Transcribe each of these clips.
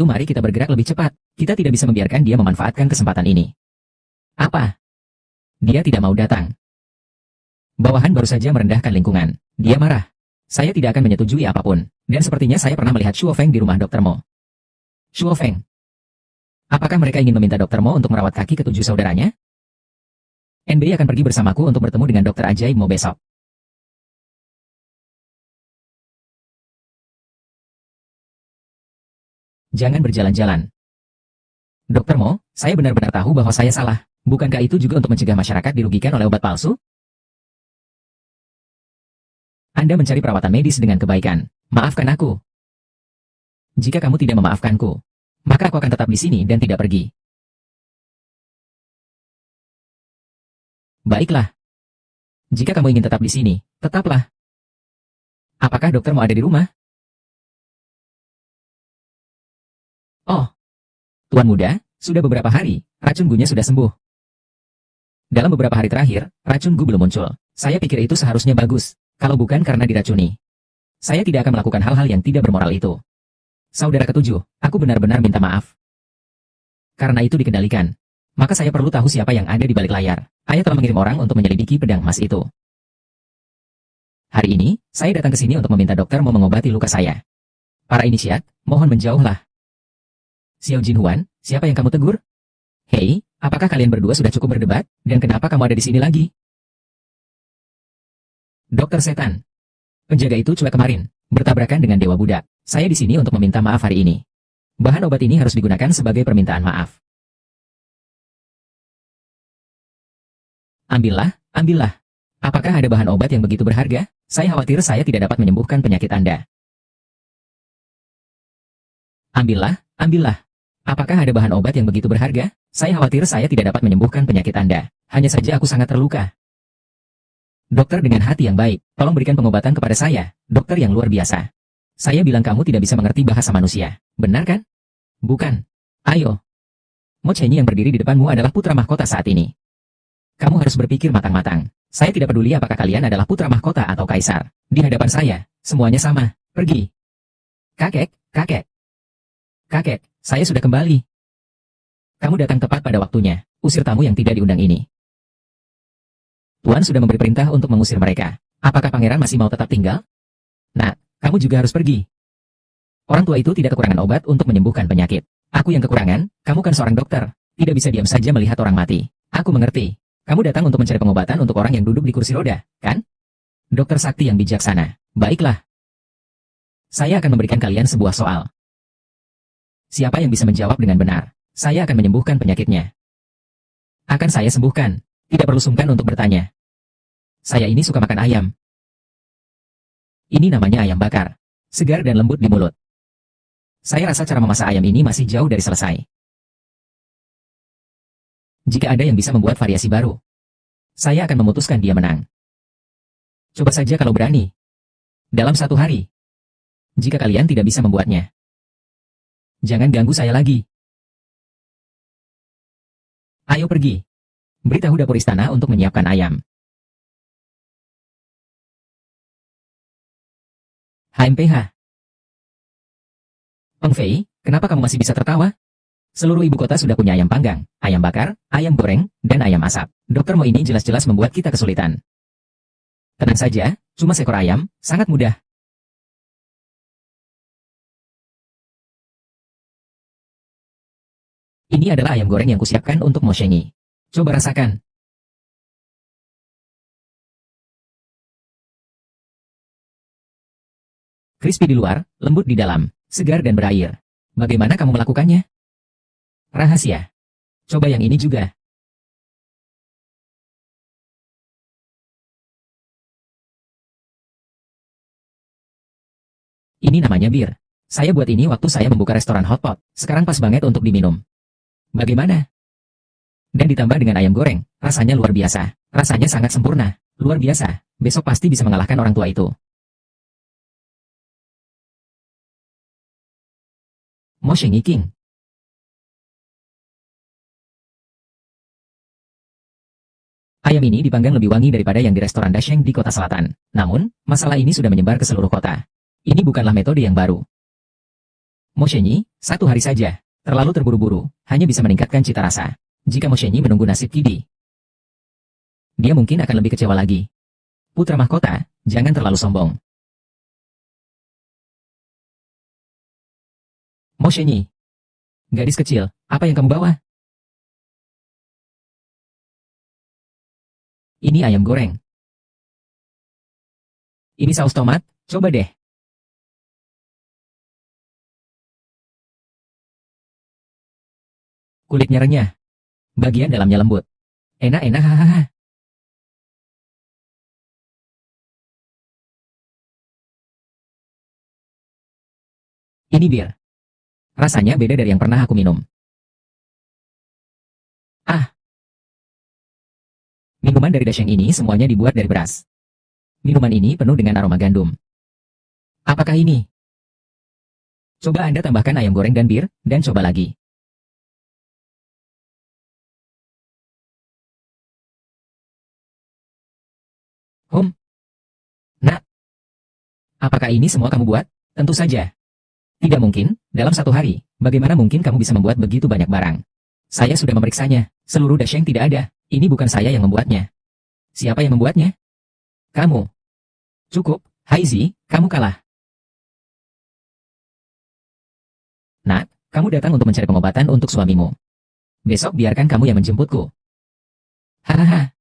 Mari kita bergerak lebih cepat. Kita tidak bisa membiarkan dia memanfaatkan kesempatan ini. Apa? Dia tidak mau datang. Bawahan baru saja merendahkan lingkungan. Dia marah. Saya tidak akan menyetujui apapun. Dan sepertinya saya pernah melihat Shuo Feng di rumah Dr. Mo. Shuo Feng. Apakah mereka ingin meminta Dr. Mo untuk merawat kaki ketujuh saudaranya? NBI akan pergi bersamaku untuk bertemu dengan Dr. Ajaib Mo besok. Jangan berjalan-jalan. Dr. Mo, saya benar-benar tahu bahwa saya salah. Bukankah itu juga untuk mencegah masyarakat dirugikan oleh obat palsu? Anda mencari perawatan medis dengan kebaikan. Maafkan aku. Jika kamu tidak memaafkanku, maka aku akan tetap di sini dan tidak pergi. Baiklah. Jika kamu ingin tetap di sini, tetaplah. Apakah dokter mau ada di rumah? Oh, Tuan Muda, sudah beberapa hari, racun gunya sudah sembuh. Dalam beberapa hari terakhir, racun gu belum muncul. Saya pikir itu seharusnya bagus, kalau bukan karena diracuni. Saya tidak akan melakukan hal-hal yang tidak bermoral itu. Saudara ketujuh, aku benar-benar minta maaf. Karena itu dikendalikan. Maka saya perlu tahu siapa yang ada di balik layar. Ayah telah mengirim orang untuk menyelidiki pedang emas itu. Hari ini, saya datang ke sini untuk meminta dokter mau mengobati luka saya. Para inisiat, mohon menjauhlah. Xiao Jinhuan, siapa yang kamu tegur? Hei, apakah kalian berdua sudah cukup berdebat? Dan kenapa kamu ada di sini lagi? Dokter setan. Penjaga itu cuek kemarin, bertabrakan dengan Dewa Budak. Saya di sini untuk meminta maaf hari ini. Bahan obat ini harus digunakan sebagai permintaan maaf. Ambillah, ambillah. Apakah ada bahan obat yang begitu berharga? Saya khawatir saya tidak dapat menyembuhkan penyakit Anda. Ambillah, ambillah. Apakah ada bahan obat yang begitu berharga? Saya khawatir saya tidak dapat menyembuhkan penyakit Anda. Hanya saja aku sangat terluka. Dokter dengan hati yang baik, tolong berikan pengobatan kepada saya, dokter yang luar biasa. Saya bilang kamu tidak bisa mengerti bahasa manusia, benar kan? Bukan. Ayo. Mo Chenyi yang berdiri di depanmu adalah putra mahkota saat ini. Kamu harus berpikir matang-matang. Saya tidak peduli apakah kalian adalah putra mahkota atau kaisar. Di hadapan saya, semuanya sama. Pergi. Kakek, kakek. Kakek, saya sudah kembali. Kamu datang tepat pada waktunya. Usir tamu yang tidak diundang ini. Tuan sudah memberi perintah untuk mengusir mereka. Apakah pangeran masih mau tetap tinggal? Nah, kamu juga harus pergi. Orang tua itu tidak kekurangan obat untuk menyembuhkan penyakit. Aku yang kekurangan, kamu kan seorang dokter. Tidak bisa diam saja melihat orang mati. Aku mengerti. Kamu datang untuk mencari pengobatan untuk orang yang duduk di kursi roda, kan? Dokter sakti yang bijaksana. Baiklah. Saya akan memberikan kalian sebuah soal. Siapa yang bisa menjawab dengan benar? Saya akan menyembuhkan penyakitnya. Akan saya sembuhkan. Tidak perlu sungkan untuk bertanya. Saya ini suka makan ayam. Ini namanya ayam bakar. Segar dan lembut di mulut. Saya rasa cara memasak ayam ini masih jauh dari selesai. Jika ada yang bisa membuat variasi baru, saya akan memutuskan dia menang. Coba saja kalau berani. Dalam satu hari. Jika kalian tidak bisa membuatnya, jangan ganggu saya lagi. Ayo pergi. Beritahu dapur istana untuk menyiapkan ayam. HMPH. Peng Fei, kenapa kamu masih bisa tertawa? Seluruh ibu kota sudah punya ayam panggang, ayam bakar, ayam goreng, dan ayam asap. Dokter Mo ini jelas-jelas membuat kita kesulitan. Tenang saja, cuma seekor ayam, sangat mudah. Ini adalah ayam goreng yang kusiapkan untuk Mo Chenyi. Coba rasakan. Crispy di luar, lembut di dalam, segar dan berair. Bagaimana kamu melakukannya? Rahasia. Coba yang ini juga. Ini namanya bir. Saya buat ini waktu saya membuka restoran hotpot. Sekarang pas banget untuk diminum. Bagaimana? Dan ditambah dengan ayam goreng, rasanya luar biasa. Rasanya sangat sempurna. Luar biasa. Besok pasti bisa mengalahkan orang tua itu. Mo Chenyi King. Ayam ini dipanggang lebih wangi daripada yang di restoran Dasheng di kota selatan. Namun, masalah ini sudah menyebar ke seluruh kota. Ini bukanlah metode yang baru. Mo Shenyi, 1 hari saja. Terlalu terburu-buru, hanya bisa meningkatkan cita rasa. Jika Mo Shenyi menunggu nasib Kidi, dia mungkin akan lebih kecewa lagi. Putra mahkota, jangan terlalu sombong. Mo Shenyi, gadis kecil, apa yang kamu bawa? Ini ayam goreng. Ini saus tomat, coba deh. Kulitnya renyah. Bagian dalamnya lembut. Enak-enak hahaha. Ini bir. Rasanya beda dari yang pernah aku minum. Ah, minuman dari Dasheng ini semuanya dibuat dari beras. Minuman ini penuh dengan aroma gandum. Apakah ini? Coba Anda tambahkan ayam goreng dan bir, dan coba lagi. Nak, apakah ini semua kamu buat? Tentu saja. Tidak mungkin, dalam 1 hari, bagaimana mungkin kamu bisa membuat begitu banyak barang? Saya sudah memeriksanya, seluruh Dasheng tidak ada. Ini bukan saya yang membuatnya. Siapa yang membuatnya? Kamu. Cukup, Haizi, kamu kalah. Nak, kamu datang untuk mencari pengobatan untuk suamimu. Besok biarkan kamu yang menjemputku. Hahaha.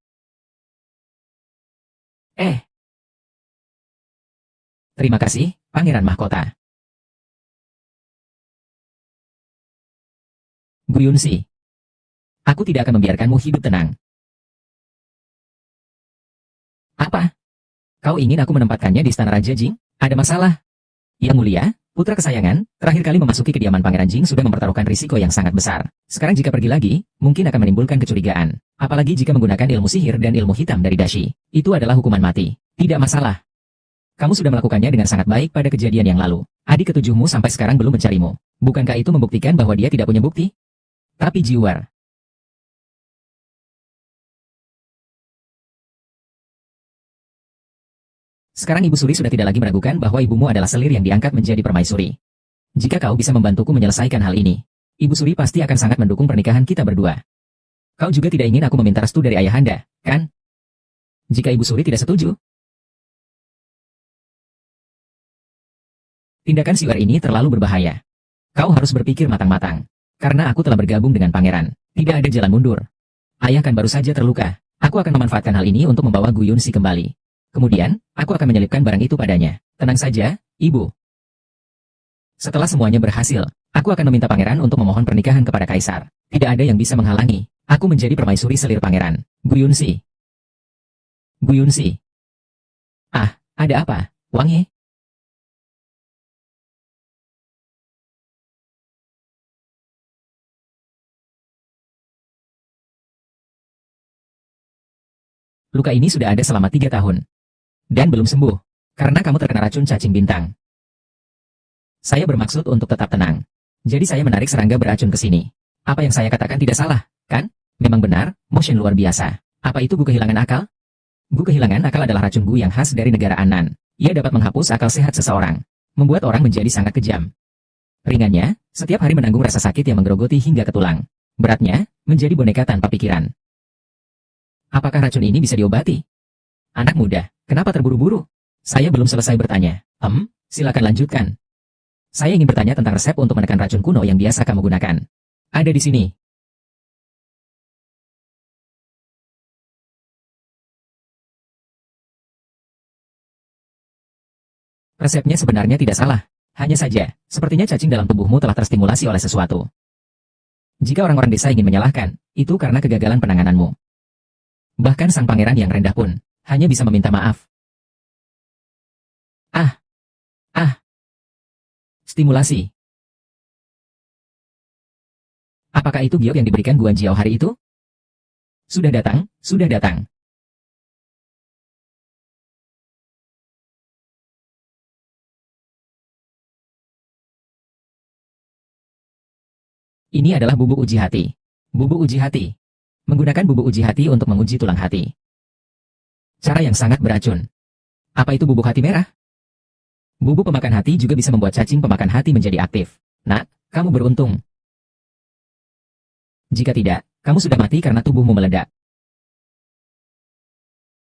Terima kasih, Pangeran Mahkota. Guyunsi. Aku tidak akan membiarkanmu hidup tenang. Apa? Kau ingin aku menempatkannya di istana Raja Jing? Ada masalah? Yang mulia, putra kesayangan, terakhir kali memasuki kediaman Pangeran Jing sudah mempertaruhkan risiko yang sangat besar. Sekarang jika pergi lagi, mungkin akan menimbulkan kecurigaan. Apalagi jika menggunakan ilmu sihir dan ilmu hitam dari Dashi. Itu adalah hukuman mati. Tidak masalah. Kamu sudah melakukannya dengan sangat baik pada kejadian yang lalu. Adik ketujuhmu sampai sekarang belum mencarimu. Bukankah itu membuktikan bahwa dia tidak punya bukti? Tapi Jiwar. Sekarang Ibu Suri sudah tidak lagi meragukan bahwa ibumu adalah selir yang diangkat menjadi permaisuri. Jika kau bisa membantuku menyelesaikan hal ini, Ibu Suri pasti akan sangat mendukung pernikahan kita berdua. Kau juga tidak ingin aku meminta restu dari ayahanda, kan? Jika Ibu Suri tidak setuju, tindakan Siwar ini terlalu berbahaya. Kau harus berpikir matang-matang. Karena aku telah bergabung dengan pangeran, tidak ada jalan mundur. Ayah kan baru saja terluka. Aku akan memanfaatkan hal ini untuk membawa Gu Yunxi kembali. Kemudian, aku akan menyelipkan barang itu padanya. Tenang saja, Ibu. Setelah semuanya berhasil, aku akan meminta pangeran untuk memohon pernikahan kepada kaisar. Tidak ada yang bisa menghalangi. Aku menjadi permaisuri selir pangeran. Gu Yunxi. Gu Yunxi. Ah, ada apa, Wang Ye? Luka ini sudah ada selama 3 tahun. Dan belum sembuh. Karena kamu terkena racun cacing bintang. Saya bermaksud untuk tetap tenang. Jadi saya menarik serangga beracun ke sini. Apa yang saya katakan tidak salah, kan? Memang benar, motion luar biasa. Apa itu Gu kehilangan akal? Gu kehilangan akal adalah racun Gu yang khas dari negara Anan. Ia dapat menghapus akal sehat seseorang. Membuat orang menjadi sangat kejam. Ringannya, setiap hari menanggung rasa sakit yang menggerogoti hingga ke tulang. Beratnya, menjadi boneka tanpa pikiran. Apakah racun ini bisa diobati? Anak muda, kenapa terburu-buru? Saya belum selesai bertanya. Silakan lanjutkan. Saya ingin bertanya tentang resep untuk menekan racun kuno yang biasa kamu gunakan. Ada di sini. Resepnya sebenarnya tidak salah. Hanya saja, sepertinya cacing dalam tubuhmu telah terstimulasi oleh sesuatu. Jika orang-orang desa ingin menyalahkan, itu karena kegagalan penangananmu. Bahkan sang pangeran yang rendah pun hanya bisa meminta maaf. Stimulasi. Apakah itu giok yang diberikan Guan Jiao hari itu? Sudah datang, sudah datang. Ini adalah bubuk uji hati. Bubuk uji hati. Menggunakan bubuk uji hati untuk menguji tulang hati. Cara yang sangat beracun. Apa itu bubuk hati merah? Bubuk pemakan hati juga bisa membuat cacing pemakan hati menjadi aktif. Nak, kamu beruntung. Jika tidak, kamu sudah mati karena tubuhmu meledak.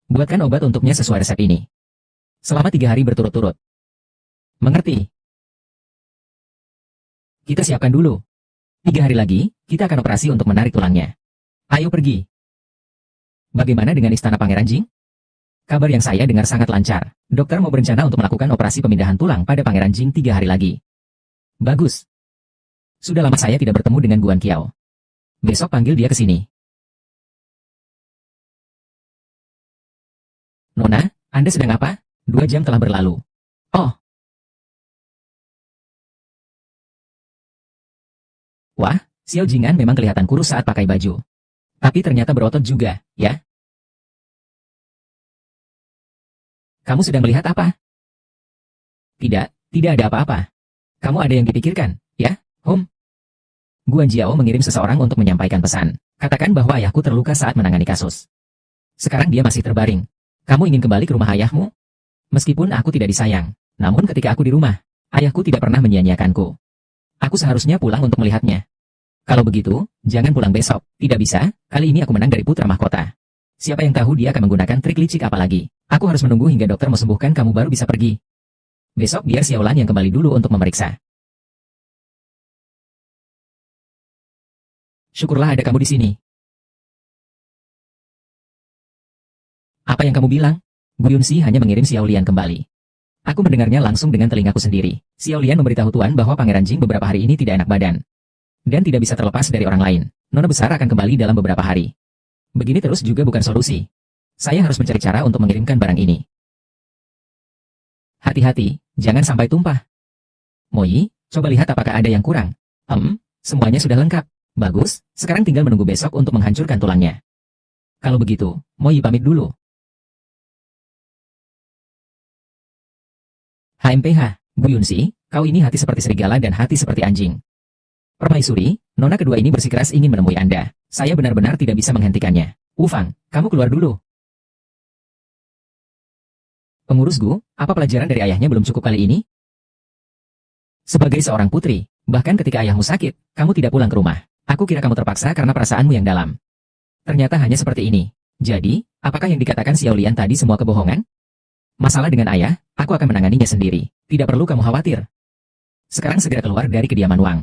Buatkan obat untuknya sesuai resep ini. Selama 3 hari berturut-turut. Mengerti? Kita siapkan dulu. 3 hari lagi, kita akan operasi untuk menarik tulangnya. Ayo pergi. Bagaimana dengan istana Pangeran Jing? Kabar yang saya dengar sangat lancar. Dokter mau berencana untuk melakukan operasi pemindahan tulang pada Pangeran Jing 3 hari lagi. Bagus. Sudah lama saya tidak bertemu dengan Guan Qiao. Besok panggil dia ke sini. Nona, Anda sedang apa? 2 jam telah berlalu. Oh. Wah, Xiao Jingan memang kelihatan kurus saat pakai baju. Tapi ternyata berotot juga, ya? Kamu sedang melihat apa? Tidak, tidak ada apa-apa. Kamu ada yang dipikirkan, ya, Hom? Guan Jiao mengirim seseorang untuk menyampaikan pesan. Katakan bahwa ayahku terluka saat menangani kasus. Sekarang dia masih terbaring. Kamu ingin kembali ke rumah ayahmu? Meskipun aku tidak disayang, namun ketika aku di rumah, ayahku tidak pernah menyia-nyiakanku. Aku seharusnya pulang untuk melihatnya. Kalau begitu, jangan pulang besok. Tidak bisa, kali ini aku menang dari putra mahkota. Siapa yang tahu dia akan menggunakan trik licik apa lagi? Aku harus menunggu hingga dokter sembuhkan kamu baru bisa pergi. Besok biar Xiaolan yang kembali dulu untuk memeriksa. Syukurlah ada kamu di sini. Apa yang kamu bilang? Gu Yunxi hanya mengirim Xiao Lian kembali. Aku mendengarnya langsung dengan telingaku sendiri. Xiao Lian memberitahu Tuan bahwa Pangeran Jing beberapa hari ini tidak enak badan. Dan tidak bisa terlepas dari orang lain. Nona besar akan kembali dalam beberapa hari. Begini terus juga bukan solusi. Saya harus mencari cara untuk mengirimkan barang ini. Hati-hati, jangan sampai tumpah. Moi, coba lihat apakah ada yang kurang. Semuanya sudah lengkap. Bagus, sekarang tinggal menunggu besok untuk menghancurkan tulangnya. Kalau begitu, Moi pamit dulu. HMPH, Gu Yunxi, kau ini hati seperti serigala dan hati seperti anjing. Permaisuri, nona kedua ini bersikeras ingin menemui Anda. Saya benar-benar tidak bisa menghentikannya. Wufang, kamu keluar dulu. Pengurus Gu, apa pelajaran dari ayahnya belum cukup kali ini? Sebagai seorang putri, bahkan ketika ayahmu sakit, kamu tidak pulang ke rumah. Aku kira kamu terpaksa karena perasaanmu yang dalam. Ternyata hanya seperti ini. Jadi, apakah yang dikatakan Xiao Lian tadi semua kebohongan? Masalah dengan ayah, aku akan menanganinya sendiri. Tidak perlu kamu khawatir. Sekarang segera keluar dari kediaman Wang.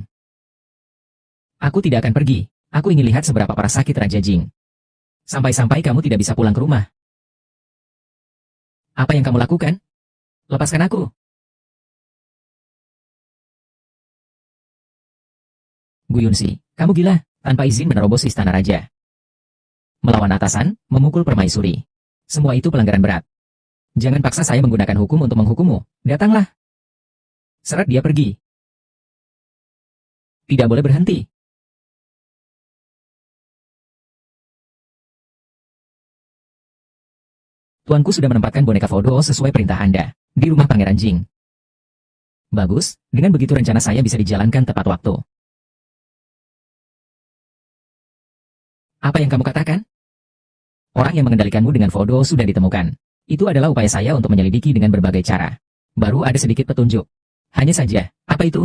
Aku tidak akan pergi. Aku ingin lihat seberapa parah sakit Raja Jing. Sampai-sampai kamu tidak bisa pulang ke rumah. Apa yang kamu lakukan? Lepaskan aku. Gu Yunxi, kamu gila, tanpa izin menerobos istana raja. Melawan atasan, memukul permaisuri. Semua itu pelanggaran berat. Jangan paksa saya menggunakan hukum untuk menghukummu. Datanglah. Seret dia pergi. Tidak boleh berhenti. Tuanku sudah menempatkan boneka Fodo sesuai perintah Anda, di rumah Pangeran Jing. Bagus, dengan begitu rencana saya bisa dijalankan tepat waktu. Apa yang kamu katakan? Orang yang mengendalikanmu dengan Fodo sudah ditemukan. Itu adalah upaya saya untuk menyelidiki dengan berbagai cara. Baru ada sedikit petunjuk. Hanya saja, apa itu?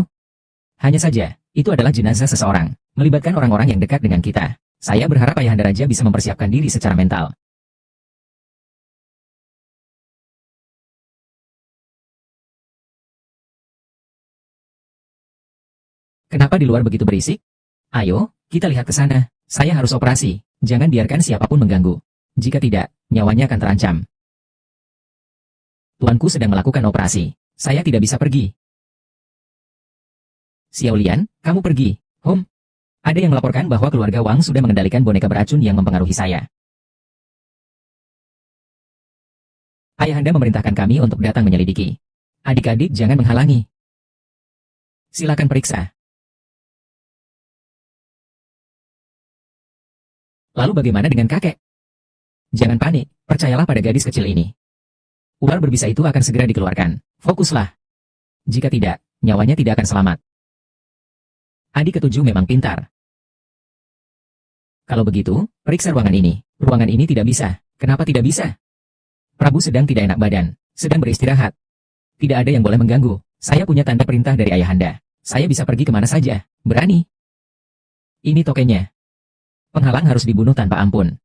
Hanya saja, itu adalah jenazah seseorang, melibatkan orang-orang yang dekat dengan kita. Saya berharap Ayahanda Raja bisa mempersiapkan diri secara mental. Kenapa di luar begitu berisik? Ayo, kita lihat ke sana. Saya harus operasi. Jangan biarkan siapapun mengganggu. Jika tidak, nyawanya akan terancam. Tuanku sedang melakukan operasi. Saya tidak bisa pergi. Xiao Lian, kamu pergi. Hom. Ada yang melaporkan bahwa keluarga Wang sudah mengendalikan boneka beracun yang mempengaruhi saya. Ayahanda memerintahkan kami untuk datang menyelidiki. Adik-adik jangan menghalangi. Silakan periksa. Lalu bagaimana dengan kakek? Jangan panik, percayalah pada gadis kecil ini. Ular berbisa itu akan segera dikeluarkan. Fokuslah. Jika tidak, nyawanya tidak akan selamat. Adik ketujuh memang pintar. Kalau begitu, periksa ruangan ini. Ruangan ini tidak bisa. Kenapa tidak bisa? Prabu sedang tidak enak badan, sedang beristirahat. Tidak ada yang boleh mengganggu. Saya punya tanda perintah dari ayahanda. Saya bisa pergi kemana saja. Berani. Ini tokenya. Penghalang harus dibunuh tanpa ampun.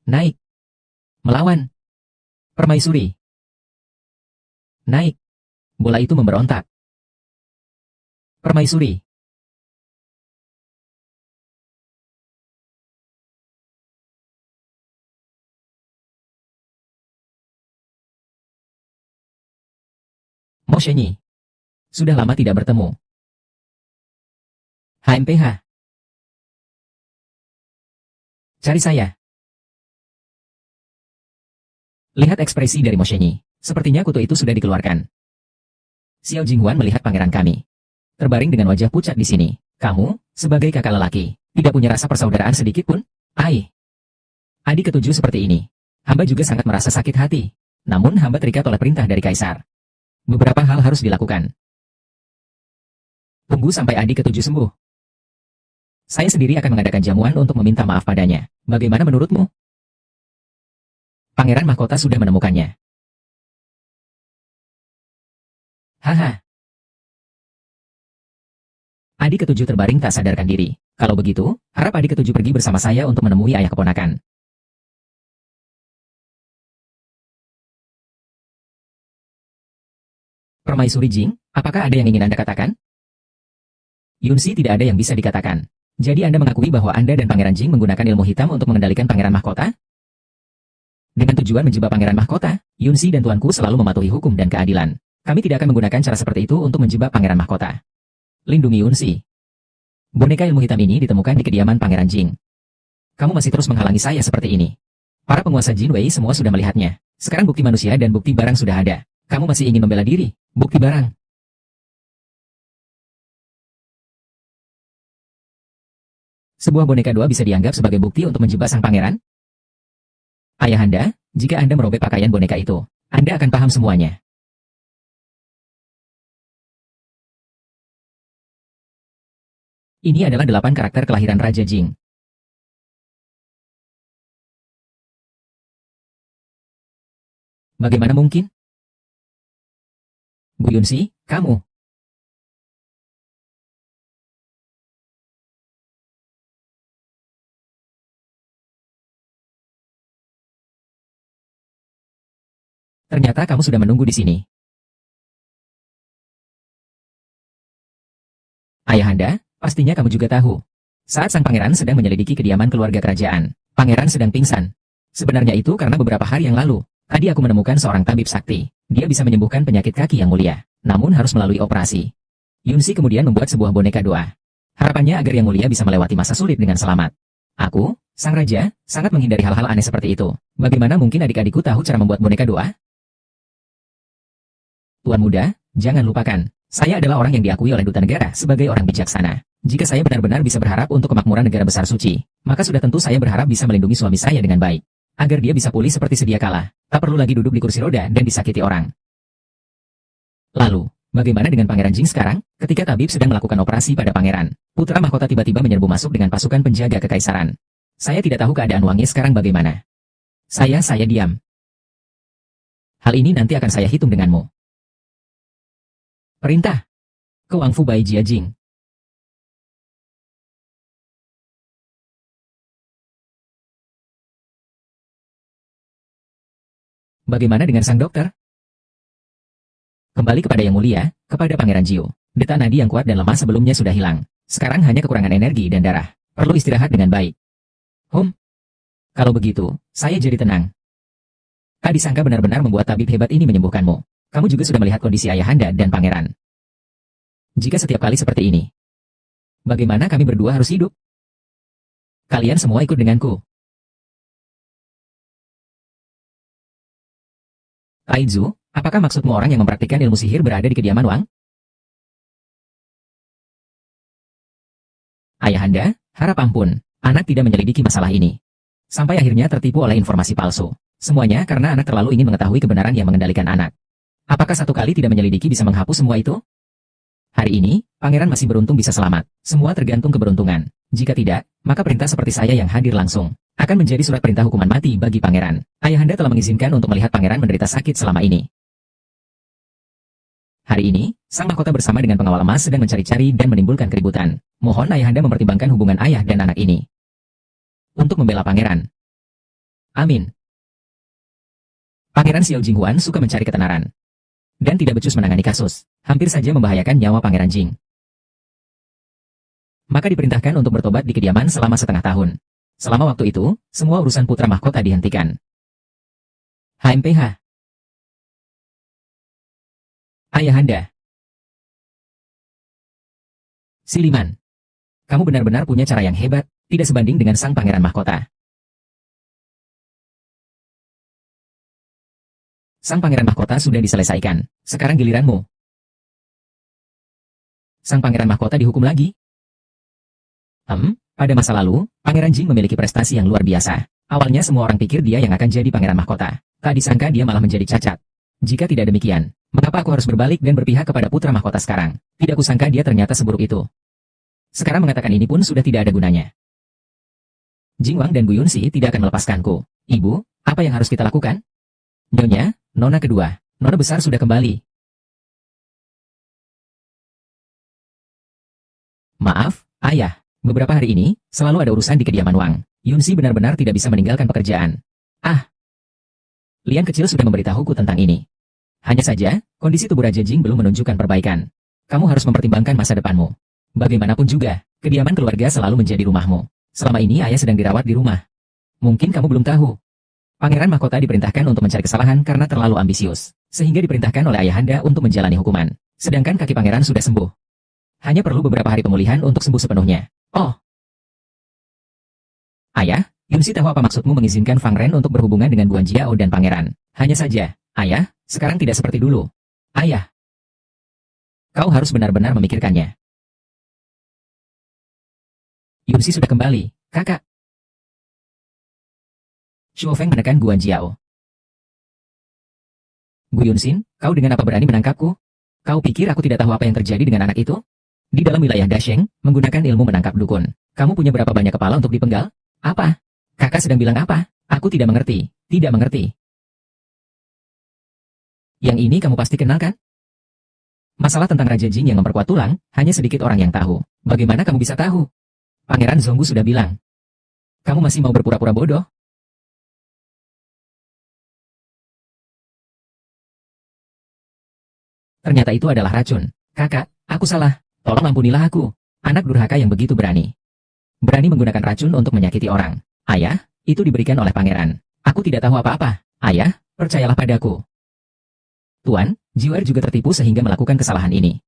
Naik. Melawan. Permaisuri. Naik. Bola itu memberontak. Permaisuri. Mo Shenyi. Sudah lama tidak bertemu. HMPH. Cari saya. Lihat ekspresi dari Mo Shenyi. Sepertinya kutu itu sudah dikeluarkan. Xiao Jinghuan melihat pangeran kami. Terbaring dengan wajah pucat di sini. Kamu, sebagai kakak lelaki, tidak punya rasa persaudaraan sedikit pun? Ai. Adik ketujuh seperti ini. Hamba juga sangat merasa sakit hati. Namun hamba terikat oleh perintah dari Kaisar. Beberapa hal harus dilakukan. Tunggu sampai adik ketujuh sembuh. Saya sendiri akan mengadakan jamuan untuk meminta maaf padanya. Bagaimana menurutmu? Pangeran Mahkota sudah menemukannya. Haha. Adik ketujuh terbaring tak sadarkan diri. Kalau begitu, harap adik ketujuh pergi bersama saya untuk menemui ayah keponakan. Permaisuri Jing, apakah ada yang ingin Anda katakan? Yunsi, tidak ada yang bisa dikatakan. Jadi Anda mengakui bahwa Anda dan Pangeran Jing menggunakan ilmu hitam untuk mengendalikan Pangeran Mahkota? Dengan tujuan menjebak Pangeran Mahkota, Yunsi dan tuanku selalu mematuhi hukum dan keadilan. Kami tidak akan menggunakan cara seperti itu untuk menjebak Pangeran Mahkota. Lindungi Yunsi. Boneka ilmu hitam ini ditemukan di kediaman Pangeran Jing. Kamu masih terus menghalangi saya seperti ini. Para penguasa Jin Wei semua sudah melihatnya. Sekarang bukti manusia dan bukti barang sudah ada. Kamu masih ingin membela diri? Bukti barang. Sebuah boneka doa bisa dianggap sebagai bukti untuk menjebak sang pangeran? Ayahanda, jika Anda merobek pakaian boneka itu, Anda akan paham semuanya. Ini adalah 8 karakter kelahiran Raja Jing. Bagaimana mungkin? Bu Yunsi, kamu. Ternyata kamu sudah menunggu di sini. Ayahanda, pastinya kamu juga tahu. Saat sang pangeran sedang menyelidiki kediaman keluarga kerajaan, pangeran sedang pingsan. Sebenarnya itu karena beberapa hari yang lalu, tadi aku menemukan seorang tabib sakti. Dia bisa menyembuhkan penyakit kaki yang mulia, namun harus melalui operasi. Yunsi kemudian membuat sebuah boneka doa. Harapannya agar yang mulia bisa melewati masa sulit dengan selamat. Aku, sang raja, sangat menghindari hal-hal aneh seperti itu. Bagaimana mungkin adik-adikku tahu cara membuat boneka doa? Tuan muda, jangan lupakan, saya adalah orang yang diakui oleh duta negara sebagai orang bijaksana. Jika saya benar-benar bisa berharap untuk kemakmuran negara besar suci, maka sudah tentu saya berharap bisa melindungi suami saya dengan baik. Agar dia bisa pulih seperti sedia kala, tak perlu lagi duduk di kursi roda dan disakiti orang. Lalu, bagaimana dengan Pangeran Jing sekarang? Ketika tabib sedang melakukan operasi pada pangeran, putra mahkota tiba-tiba menyerbu masuk dengan pasukan penjaga kekaisaran. Saya tidak tahu keadaan Wangi sekarang bagaimana. Saya diam. Hal ini nanti akan saya hitung denganmu. Perintah. Ke Wang Fu Bai Jia Jing. Bagaimana dengan sang dokter? Kembali kepada Yang Mulia, kepada Pangeran Jiu. Detak nadi yang kuat dan lemah sebelumnya sudah hilang. Sekarang hanya kekurangan energi dan darah. Perlu istirahat dengan baik. Kalau begitu, saya jadi tenang. Tak disangka benar-benar membuat tabib hebat ini menyembuhkanmu. Kamu juga sudah melihat kondisi ayahanda dan pangeran. Jika setiap kali seperti ini, bagaimana kami berdua harus hidup? Kalian semua ikut denganku. Taizu, apakah maksudmu orang yang mempraktikkan ilmu sihir berada di kediaman Wang? Ayahanda, harap ampun, anak tidak menyelidiki masalah ini. Sampai akhirnya tertipu oleh informasi palsu. Semuanya karena anak terlalu ingin mengetahui kebenaran yang mengendalikan anak. Apakah satu kali tidak menyelidiki bisa menghapus semua itu? Hari ini, pangeran masih beruntung bisa selamat. Semua tergantung keberuntungan. Jika tidak, maka perintah seperti saya yang hadir langsung akan menjadi surat perintah hukuman mati bagi pangeran. Ayahanda telah mengizinkan untuk melihat pangeran menderita sakit selama ini. Hari ini, sang mahkota bersama dengan pengawal emas sedang mencari-cari dan menimbulkan keributan. Mohon ayahanda mempertimbangkan hubungan ayah dan anak ini. Untuk membela pangeran. Amin. Pangeran Xiao Jinghuan suka mencari ketenaran. Dan tidak becus menangani kasus. Hampir saja membahayakan nyawa Pangeran Jing. Maka diperintahkan untuk bertobat di kediaman selama setengah tahun. Selama waktu itu, semua urusan putra mahkota dihentikan. HMPH. Ayahanda. Siliman. Kamu benar-benar punya cara yang hebat, tidak sebanding dengan sang pangeran mahkota. Sang pangeran mahkota sudah diselesaikan. Sekarang giliranmu. Sang pangeran mahkota dihukum lagi? Pada masa lalu, Pangeran Jing memiliki prestasi yang luar biasa. Awalnya semua orang pikir dia yang akan jadi pangeran mahkota. Tak disangka dia malah menjadi cacat. Jika tidak demikian, mengapa aku harus berbalik dan berpihak kepada putra mahkota sekarang? Tidak kusangka dia ternyata seburuk itu. Sekarang mengatakan ini pun sudah tidak ada gunanya. Jing Wang dan Gu Yunxi tidak akan melepaskanku. Ibu, apa yang harus kita lakukan? Nyonya, nona kedua, nona besar sudah kembali. Maaf, ayah. Beberapa hari ini, selalu ada urusan di kediaman Wang. Yunxi benar-benar tidak bisa meninggalkan pekerjaan. Lian kecil sudah memberitahuku tentang ini. Hanya saja, kondisi tubuh Raja Jing belum menunjukkan perbaikan. Kamu harus mempertimbangkan masa depanmu. Bagaimanapun juga, kediaman keluarga selalu menjadi rumahmu. Selama ini ayah sedang dirawat di rumah. Mungkin kamu belum tahu. Pangeran mahkota diperintahkan untuk mencari kesalahan karena terlalu ambisius, sehingga diperintahkan oleh ayahanda untuk menjalani hukuman. Sedangkan kaki pangeran sudah sembuh. Hanya perlu beberapa hari pemulihan untuk sembuh sepenuhnya. Oh. Ayah, Yunxi tahu apa maksudmu mengizinkan Fang Ren untuk berhubungan dengan Guan Jiao dan pangeran. Hanya saja, ayah, sekarang tidak seperti dulu. Ayah. Kau harus benar-benar memikirkannya. Yunxi sudah kembali, kakak. Shuo Feng menekan Guan Jiao. Gu Yunxin, kau dengan apa berani menangkapku? Kau pikir aku tidak tahu apa yang terjadi dengan anak itu? Di dalam wilayah Dasheng, menggunakan ilmu menangkap dukun. Kamu punya berapa banyak kepala untuk dipenggal? Apa? Kakak sedang bilang apa? Aku tidak mengerti. Tidak mengerti. Yang ini kamu pasti kenal kan? Masalah tentang Raja Jing yang memperkuat tulang, hanya sedikit orang yang tahu. Bagaimana kamu bisa tahu? Pangeran Zonggu sudah bilang. Kamu masih mau berpura-pura bodoh? Ternyata itu adalah racun. Kakak, aku salah. Tolong ampunilah aku. Anak durhaka yang begitu berani. Berani menggunakan racun untuk menyakiti orang. Ayah, itu diberikan oleh pangeran. Aku tidak tahu apa-apa. Ayah, percayalah padaku. Tuan, Jiwer juga tertipu sehingga melakukan kesalahan ini.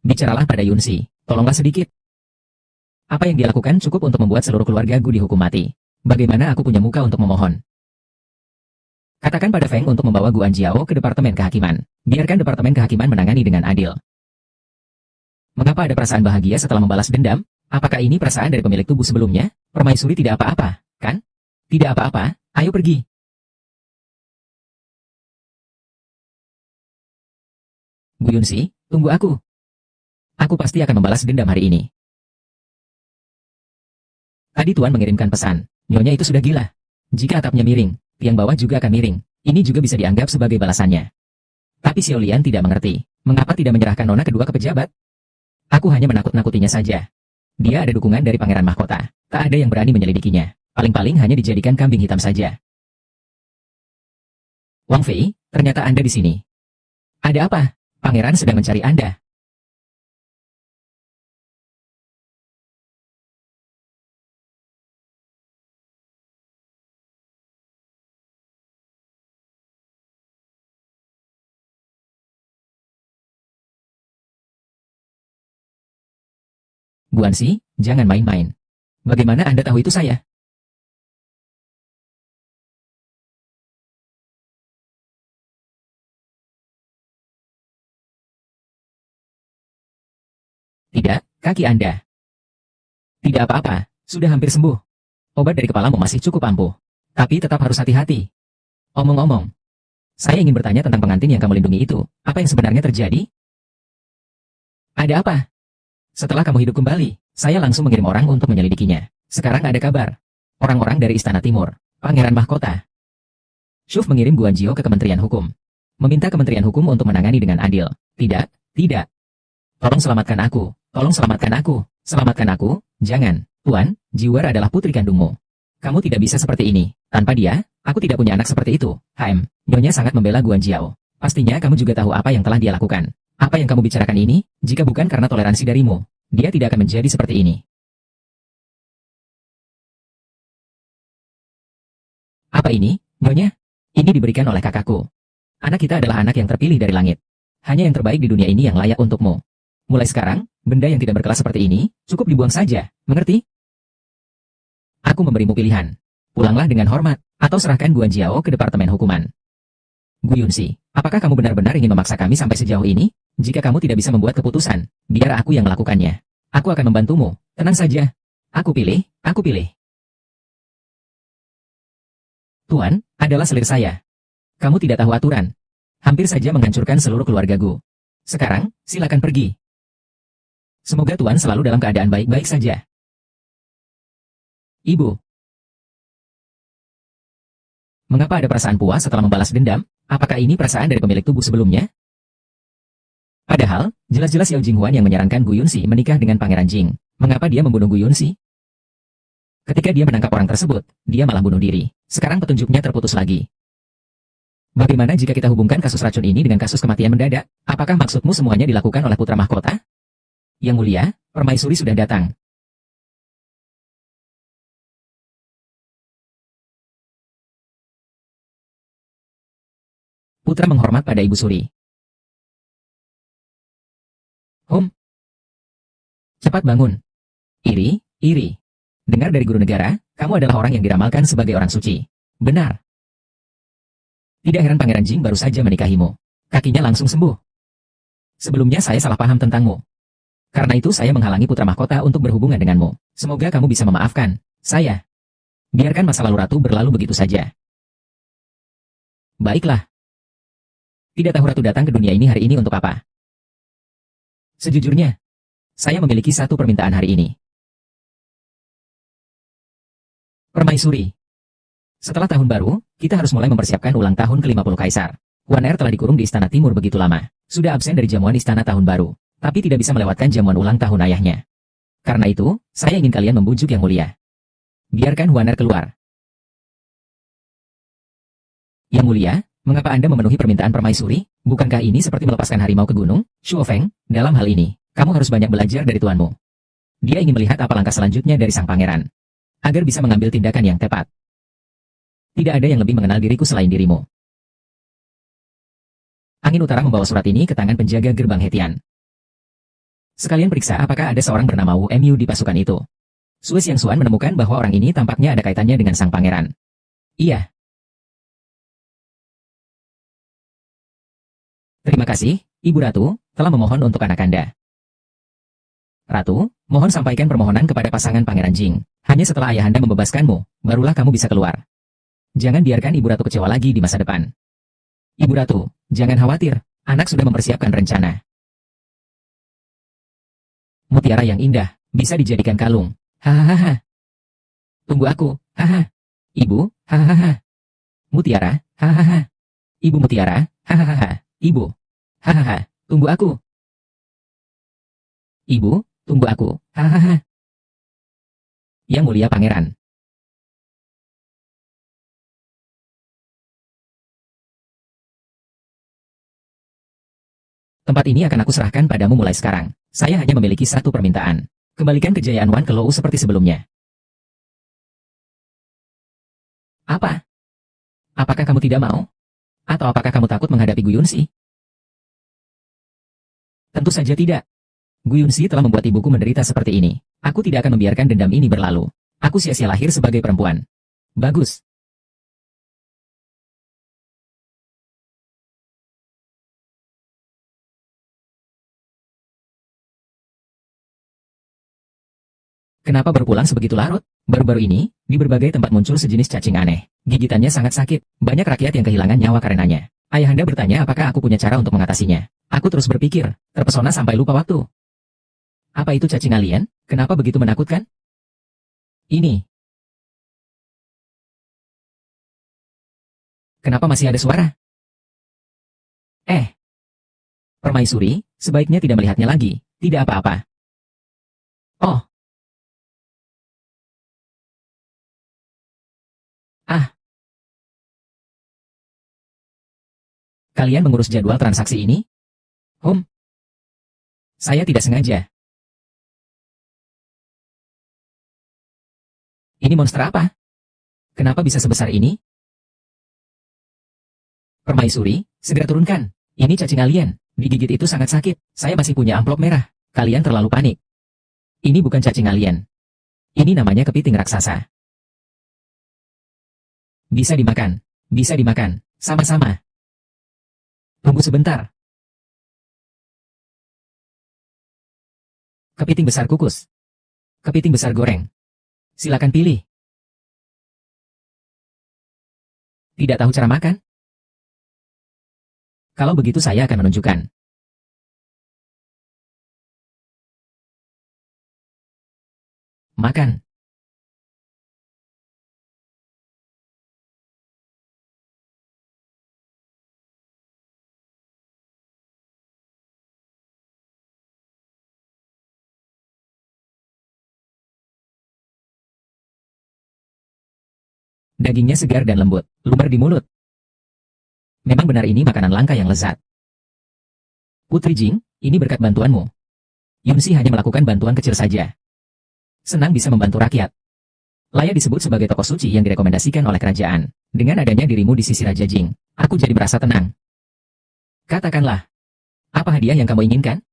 Bicaralah pada Yunxi. Tolonglah sedikit. Apa yang dia lakukan cukup untuk membuat seluruh keluarga Gu dihukum mati. Bagaimana aku punya muka untuk memohon? Katakan pada Feng untuk membawa Guan Jiao ke Departemen Kehakiman. Biarkan Departemen Kehakiman menangani dengan adil. Mengapa ada perasaan bahagia setelah membalas dendam? Apakah ini perasaan dari pemilik tubuh sebelumnya? Permaisuri tidak apa-apa, kan? Tidak apa-apa, ayo pergi. Gu Yunxi, tunggu aku. Aku pasti akan membalas dendam hari ini. Tadi Tuan mengirimkan pesan. Nyonya itu sudah gila. Jika atapnya miring, tiang bawah juga akan miring. Ini juga bisa dianggap sebagai balasannya. Tapi Xiao Lian tidak mengerti. Mengapa tidak menyerahkan nona kedua ke pejabat? Aku hanya menakut-nakutinya saja. Dia ada dukungan dari Pangeran Mahkota. Tak ada yang berani menyelidikinya. Paling-paling hanya dijadikan kambing hitam saja. Wang Fei, ternyata Anda di sini. Ada apa? Pangeran sedang mencari Anda. Guanxi, jangan main-main. Bagaimana Anda tahu itu saya? Tidak, kaki Anda. Tidak apa-apa, sudah hampir sembuh. Obat dari kepalamu masih cukup ampuh. Tapi tetap harus hati-hati. Omong-omong, saya ingin bertanya tentang pengantin yang kamu lindungi itu. Apa yang sebenarnya terjadi? Ada apa? Setelah kamu hidup kembali, saya langsung mengirim orang untuk menyelidikinya. Sekarang ada kabar. Orang-orang dari Istana Timur, Pangeran Mahkota. Shuf mengirim Guan Jio ke Kementerian Hukum. Meminta Kementerian Hukum untuk menangani dengan adil. Tidak, tidak. Tolong selamatkan aku. Tolong selamatkan aku. Selamatkan aku. Jangan. Tuan, Jiwar adalah putri kandungmu. Kamu tidak bisa seperti ini. Tanpa dia, aku tidak punya anak seperti itu. Nyonya sangat membela Guan Jiao. Pastinya kamu juga tahu apa yang telah dia lakukan. Apa yang kamu bicarakan ini, jika bukan karena toleransi darimu, dia tidak akan menjadi seperti ini. Apa ini, Nyonya? Ini diberikan oleh kakakku. Anak kita adalah anak yang terpilih dari langit. Hanya yang terbaik di dunia ini yang layak untukmu. Mulai sekarang, benda yang tidak berkelas seperti ini, cukup dibuang saja, mengerti? Aku memberimu pilihan. Pulanglah dengan hormat, atau serahkan Guan Jiao ke Departemen Hukuman. Gu Yunxi, apakah kamu benar-benar ingin memaksa kami sampai sejauh ini? Jika kamu tidak bisa membuat keputusan, biar aku yang melakukannya. Aku akan membantumu, tenang saja. Aku pilih, aku pilih. Tuan, adalah selir saya. Kamu tidak tahu aturan. Hampir saja menghancurkan seluruh keluarga Gu. Sekarang, silakan pergi. Semoga Tuan selalu dalam keadaan baik-baik saja. Ibu. Mengapa ada perasaan puas setelah membalas dendam? Apakah ini perasaan dari pemilik tubuh sebelumnya? Padahal, jelas-jelas Yao Jinghuan yang menyarankan Gu Yunxi menikah dengan Pangeran Jing. Mengapa dia membunuh Gu Yunxi? Ketika dia menangkap orang tersebut, dia malah bunuh diri. Sekarang petunjuknya terputus lagi. Bagaimana jika kita hubungkan kasus racun ini dengan kasus kematian mendadak? Apakah maksudmu semuanya dilakukan oleh putra mahkota? Yang mulia, permaisuri sudah datang. Putra menghormat pada Ibu Suri. Cepat bangun. Iri, iri. Dengar dari guru negara, kamu adalah orang yang diramalkan sebagai orang suci. Benar. Tidak heran Pangeran Jing baru saja menikahimu. Kakinya langsung sembuh. Sebelumnya saya salah paham tentangmu. Karena itu saya menghalangi putra mahkota untuk berhubungan denganmu. Semoga kamu bisa memaafkan saya. Biarkan masa lalu ratu berlalu begitu saja. Baiklah. Tidak tahu ratu datang ke dunia ini hari ini untuk apa. Sejujurnya, saya memiliki satu permintaan hari ini. Permaisuri. Setelah tahun baru, kita harus mulai mempersiapkan ulang tahun ke-50 Kaisar. Wan Er telah dikurung di Istana Timur begitu lama. Sudah absen dari jamuan Istana Tahun Baru. Tapi tidak bisa melewatkan jamuan ulang tahun ayahnya. Karena itu, saya ingin kalian membujuk Yang Mulia. Biarkan Wan Er keluar. Yang Mulia, mengapa Anda memenuhi permintaan permaisuri? Bukankah ini seperti melepaskan harimau ke gunung? Shuo Feng, dalam hal ini, kamu harus banyak belajar dari tuanmu. Dia ingin melihat apa langkah selanjutnya dari sang pangeran. Agar bisa mengambil tindakan yang tepat. Tidak ada yang lebih mengenal diriku selain dirimu. Angin Utara membawa surat ini ke tangan penjaga gerbang Hetian. Sekalian periksa apakah ada seorang bernama Wu Mu di pasukan itu. Sui Xiangxuan menemukan bahwa orang ini tampaknya ada kaitannya dengan sang pangeran. Iya. Terima kasih, Ibu Ratu, telah memohon untuk anak Anda. Ratu, mohon sampaikan permohonan kepada pasangan Pangeran Jing. Hanya setelah ayahanda membebaskanmu, barulah kamu bisa keluar. Jangan biarkan Ibu Ratu kecewa lagi di masa depan. Ibu Ratu, jangan khawatir, anak sudah mempersiapkan rencana. Mutiara yang indah, bisa dijadikan kalung. Hahaha. Tunggu aku, haha. Ibu, hahaha. Mutiara, hahaha. Ibu Mutiara, hahaha. Ibu, hahaha. Tunggu aku. Ibu, tunggu aku, hahaha. Yang Mulia Pangeran. Tempat ini akan aku serahkan padamu mulai sekarang. Saya hanya memiliki satu permintaan. Kembalikan kejayaan Wan ke Lou seperti sebelumnya. Apa? Apakah kamu tidak mau? Atau apakah kamu takut menghadapi Gu Yunxi? Tentu saja tidak. Gu Yunxi telah membuat ibuku menderita seperti ini. Aku tidak akan membiarkan dendam ini berlalu. Aku sia-sia lahir sebagai perempuan. Bagus. Kenapa berpulang sebegitu larut? Baru-baru ini, di berbagai tempat muncul sejenis cacing aneh. Gigitannya sangat sakit. Banyak rakyat yang kehilangan nyawa karenanya. Ayahanda bertanya apakah aku punya cara untuk mengatasinya. Aku terus berpikir, terpesona sampai lupa waktu. Apa itu cacing alien? Kenapa begitu menakutkan? Ini. Kenapa masih ada suara? Permaisuri, sebaiknya tidak melihatnya lagi, tidak apa-apa. Oh, ah, kalian mengurus jadwal transaksi ini? Saya tidak sengaja. Ini monster apa? Kenapa bisa sebesar ini? Permaisuri, segera turunkan. Ini cacing alien. Digigit itu sangat sakit. Saya masih punya amplop merah. Kalian terlalu panik. Ini bukan cacing alien. Ini namanya kepiting raksasa. Bisa dimakan. Bisa dimakan. Sama-sama. Tunggu sebentar. Kepiting besar kukus. Kepiting besar goreng. Silakan pilih. Tidak tahu cara makan? Kalau begitu saya akan menunjukkan. Makan. Dagingnya segar dan lembut, lumer di mulut. Memang benar ini makanan langka yang lezat. Putri Jing, ini berkat bantuanmu. Yunsi hanya melakukan bantuan kecil saja. Senang bisa membantu rakyat. Layak disebut sebagai tokoh suci yang direkomendasikan oleh kerajaan. Dengan adanya dirimu di sisi Raja Jing, aku jadi merasa tenang. Katakanlah, apa hadiah yang kamu inginkan?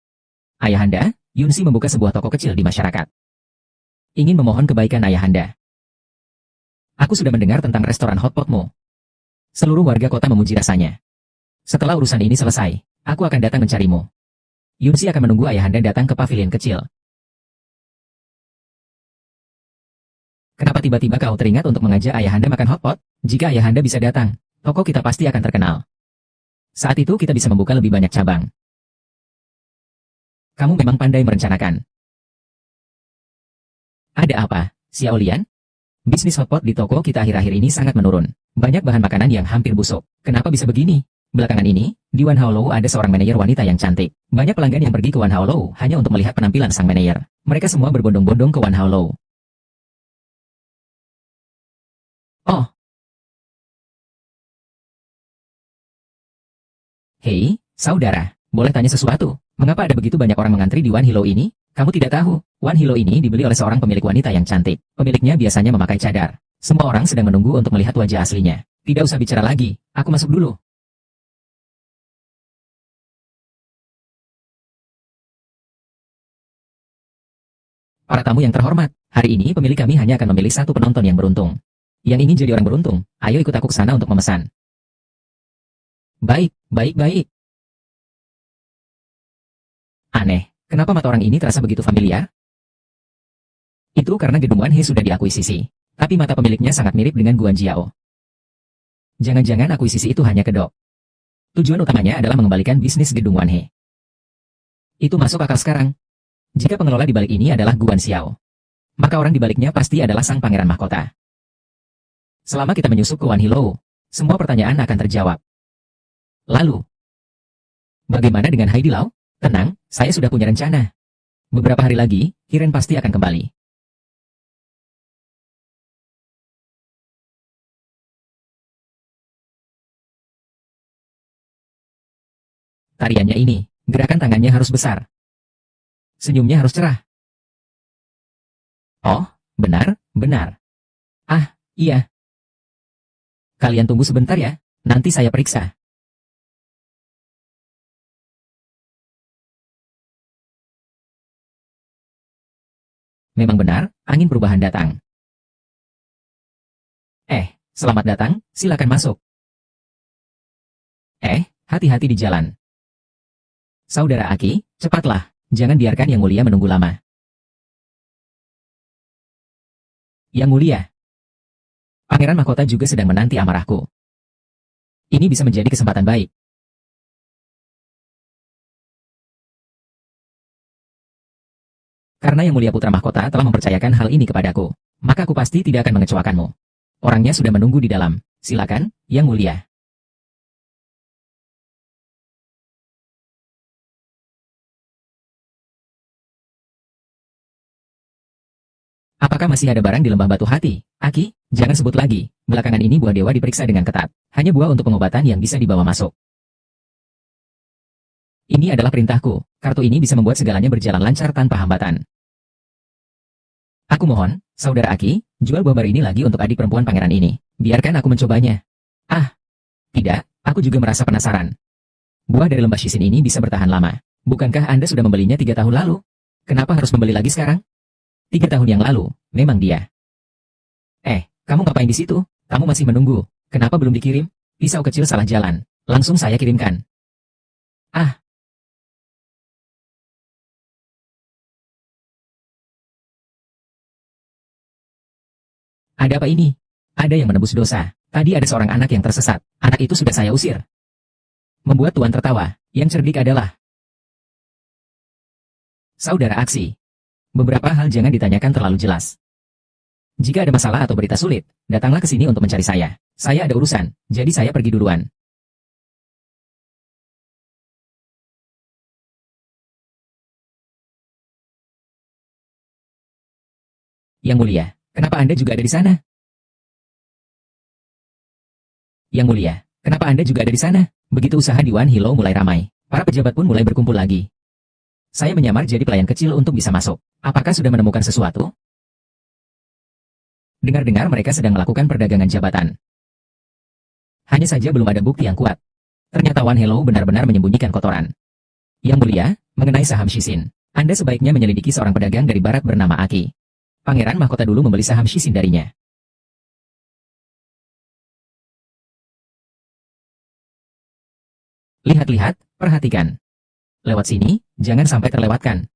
Ayahanda, Yunsi membuka sebuah toko kecil di masyarakat. Ingin memohon kebaikan ayahanda. Aku sudah mendengar tentang restoran hotpotmu. Seluruh warga kota memuji rasanya. Setelah urusan ini selesai, aku akan datang mencarimu. Yunsi akan menunggu ayahanda datang ke pavilion kecil. Kenapa tiba-tiba kau teringat untuk mengajak ayahanda makan hotpot? Jika ayahanda bisa datang, toko kita pasti akan terkenal. Saat itu kita bisa membuka lebih banyak cabang. Kamu memang pandai merencanakan. Ada apa, Xiao Lian? Bisnis hotpot di toko kita akhir-akhir ini sangat menurun. Banyak bahan makanan yang hampir busuk. Kenapa bisa begini? Belakangan ini, di Wan Haolou ada seorang manajer wanita yang cantik. Banyak pelanggan yang pergi ke Wan Haolou hanya untuk melihat penampilan sang manajer. Mereka semua berbondong-bondong ke Wan Haolou. Oh, hei, saudara, boleh tanya sesuatu? Mengapa ada begitu banyak orang mengantri di Wan Hilo ini? Kamu tidak tahu, Wan Hilo ini dibeli oleh seorang pemilik wanita yang cantik. Pemiliknya biasanya memakai cadar. Semua orang sedang menunggu untuk melihat wajah aslinya. Tidak usah bicara lagi, aku masuk dulu. Para tamu yang terhormat, hari ini pemilik kami hanya akan memilih satu penonton yang beruntung. Yang ingin jadi orang beruntung, ayo ikut aku ke sana untuk memesan. Baik, baik, baik. Aneh, kenapa mata orang ini terasa begitu familiar? Itu karena gedung Wan He sudah diakuisisi. Tapi mata pemiliknya sangat mirip dengan Guan Jiao. Jangan-jangan akuisisi itu hanya kedok. Tujuan utamanya adalah mengembalikan bisnis gedung Wan He. Itu masuk akal sekarang. Jika pengelola di balik ini adalah Guan Xiao, maka orang di baliknya pasti adalah sang pangeran mahkota. Selama kita menyusup ke Wan Hilo, semua pertanyaan akan terjawab. Lalu, bagaimana dengan Heidi Lau? Tenang, saya sudah punya rencana. Beberapa hari lagi, Hiren pasti akan kembali. Tariannya ini, gerakan tangannya harus besar. Senyumnya harus cerah. Oh, benar, benar. Ah, iya. Kalian tunggu sebentar ya, nanti saya periksa. Memang benar, angin perubahan datang. Selamat datang, silakan masuk. Hati-hati di jalan. Saudara Aki, cepatlah, jangan biarkan Yang Mulia menunggu lama. Yang Mulia, Pangeran Mahkota juga sedang menanti amarahku. Ini bisa menjadi kesempatan baik. Karena Yang Mulia Putra Mahkota telah mempercayakan hal ini kepadaku, maka aku pasti tidak akan mengecewakanmu. Orangnya sudah menunggu di dalam. Silakan, Yang Mulia. Apakah masih ada barang di lembah batu hati? Aki, jangan sebut lagi. Belakangan ini buah dewa diperiksa dengan ketat. Hanya buah untuk pengobatan yang bisa dibawa masuk. Ini adalah perintahku. Kartu ini bisa membuat segalanya berjalan lancar tanpa hambatan. Aku mohon, saudara Aki, jual buah baru ini lagi untuk adik perempuan pangeran ini. Biarkan aku mencobanya. Ah, tidak, aku juga merasa penasaran. Buah dari lembah Shisin ini bisa bertahan lama. Bukankah Anda sudah membelinya 3 tahun lalu? Kenapa harus membeli lagi sekarang? 3 tahun yang lalu, memang dia. Kamu ngapain di situ? Kamu masih menunggu. Kenapa belum dikirim? Pisau kecil salah jalan. Langsung saya kirimkan. Ah. Ada apa ini? Ada yang menebus dosa. Tadi ada seorang anak yang tersesat. Anak itu sudah saya usir. Membuat Tuan tertawa. Yang cerdik adalah saudara Aksi. Beberapa hal jangan ditanyakan terlalu jelas. Jika ada masalah atau berita sulit, datanglah ke sini untuk mencari saya. Saya ada urusan, jadi saya pergi duluan. Yang mulia, kenapa Anda juga ada di sana? Yang mulia, kenapa Anda juga ada di sana? Begitu usaha di Wan Hilo mulai ramai, para pejabat pun mulai berkumpul lagi. Saya menyamar jadi pelayan kecil untuk bisa masuk. Apakah sudah menemukan sesuatu? Dengar-dengar mereka sedang melakukan perdagangan jabatan. Hanya saja belum ada bukti yang kuat. Ternyata Wan Helo benar-benar menyembunyikan kotoran. Yang mulia, mengenai saham Shisin, Anda sebaiknya menyelidiki seorang pedagang dari barat bernama Aki. Pangeran Mahkota dulu membeli saham Shisin darinya. Lihat-lihat, perhatikan. Lewat sini, jangan sampai terlewatkan.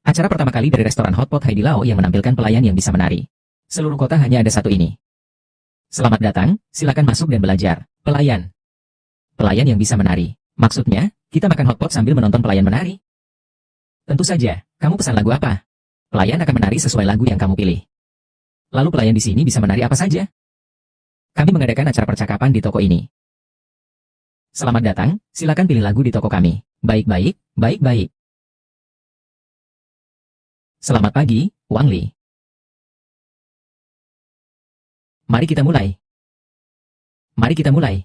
Acara pertama kali dari restoran Hotpot Haidilao yang menampilkan pelayan yang bisa menari. Seluruh kota hanya ada satu ini. Selamat datang, silakan masuk dan belajar. Pelayan. Pelayan yang bisa menari. Maksudnya, kita makan hotpot sambil menonton pelayan menari? Tentu saja, kamu pesan lagu apa? Pelayan akan menari sesuai lagu yang kamu pilih. Lalu pelayan di sini bisa menari apa saja? Kami mengadakan acara percakapan di toko ini. Selamat datang, silakan pilih lagu di toko kami. Baik-baik, baik-baik. Selamat pagi, Wang Li. Mari kita mulai. Mari kita mulai.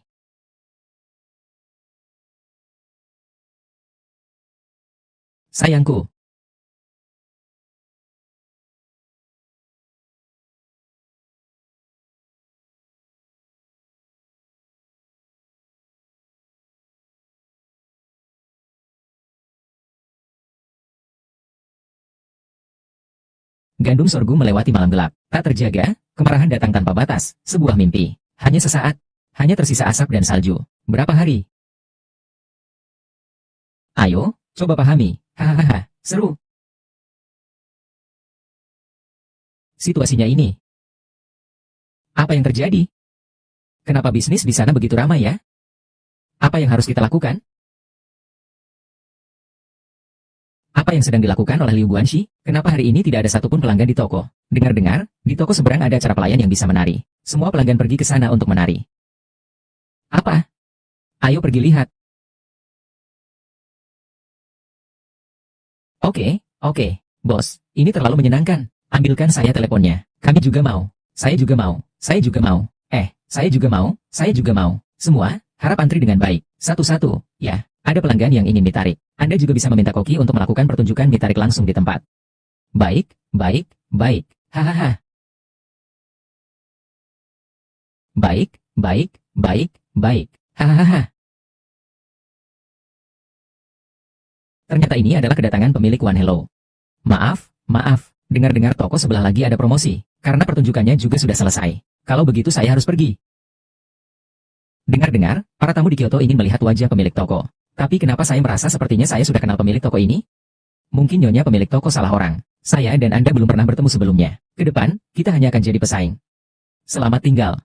Sayangku. Gandum sorghum melewati malam gelap. Tak terjaga, kemarahan datang tanpa batas. Sebuah mimpi. Hanya sesaat. Hanya tersisa asap dan salju. Berapa hari? Ayo, coba pahami. Hahaha, seru. Situasinya ini. Apa yang terjadi? Kenapa bisnis di sana begitu ramai ya? Apa yang harus kita lakukan? Apa yang sedang dilakukan oleh Liu Guanxi? Kenapa hari ini tidak ada satupun pelanggan di toko? Dengar-dengar, di toko seberang ada acara pelayan yang bisa menari. Semua pelanggan pergi ke sana untuk menari. Apa? Ayo pergi lihat. Oke, bos, ini terlalu menyenangkan. Ambilkan saya teleponnya. Kami juga mau. Saya juga mau. Saya juga mau. Saya juga mau. Saya juga mau. Semua, harap antri dengan baik. Satu-satu, ya. Ada pelanggan yang ingin ditarik. Anda juga bisa meminta koki untuk melakukan pertunjukan ditarik langsung di tempat. Baik, baik, baik. Hahaha. Baik, baik, baik, baik. Hahaha. Ternyata ini adalah kedatangan pemilik One Hello. Maaf. Dengar-dengar toko sebelah lagi ada promosi. Karena pertunjukannya juga sudah selesai. Kalau begitu saya harus pergi. Dengar-dengar, para tamu di Kyoto ingin melihat wajah pemilik toko. Tapi kenapa saya merasa sepertinya saya sudah kenal pemilik toko ini? Mungkin nyonya pemilik toko salah orang. Saya dan Anda belum pernah bertemu sebelumnya. Ke depan, kita hanya akan jadi pesaing. Selamat tinggal.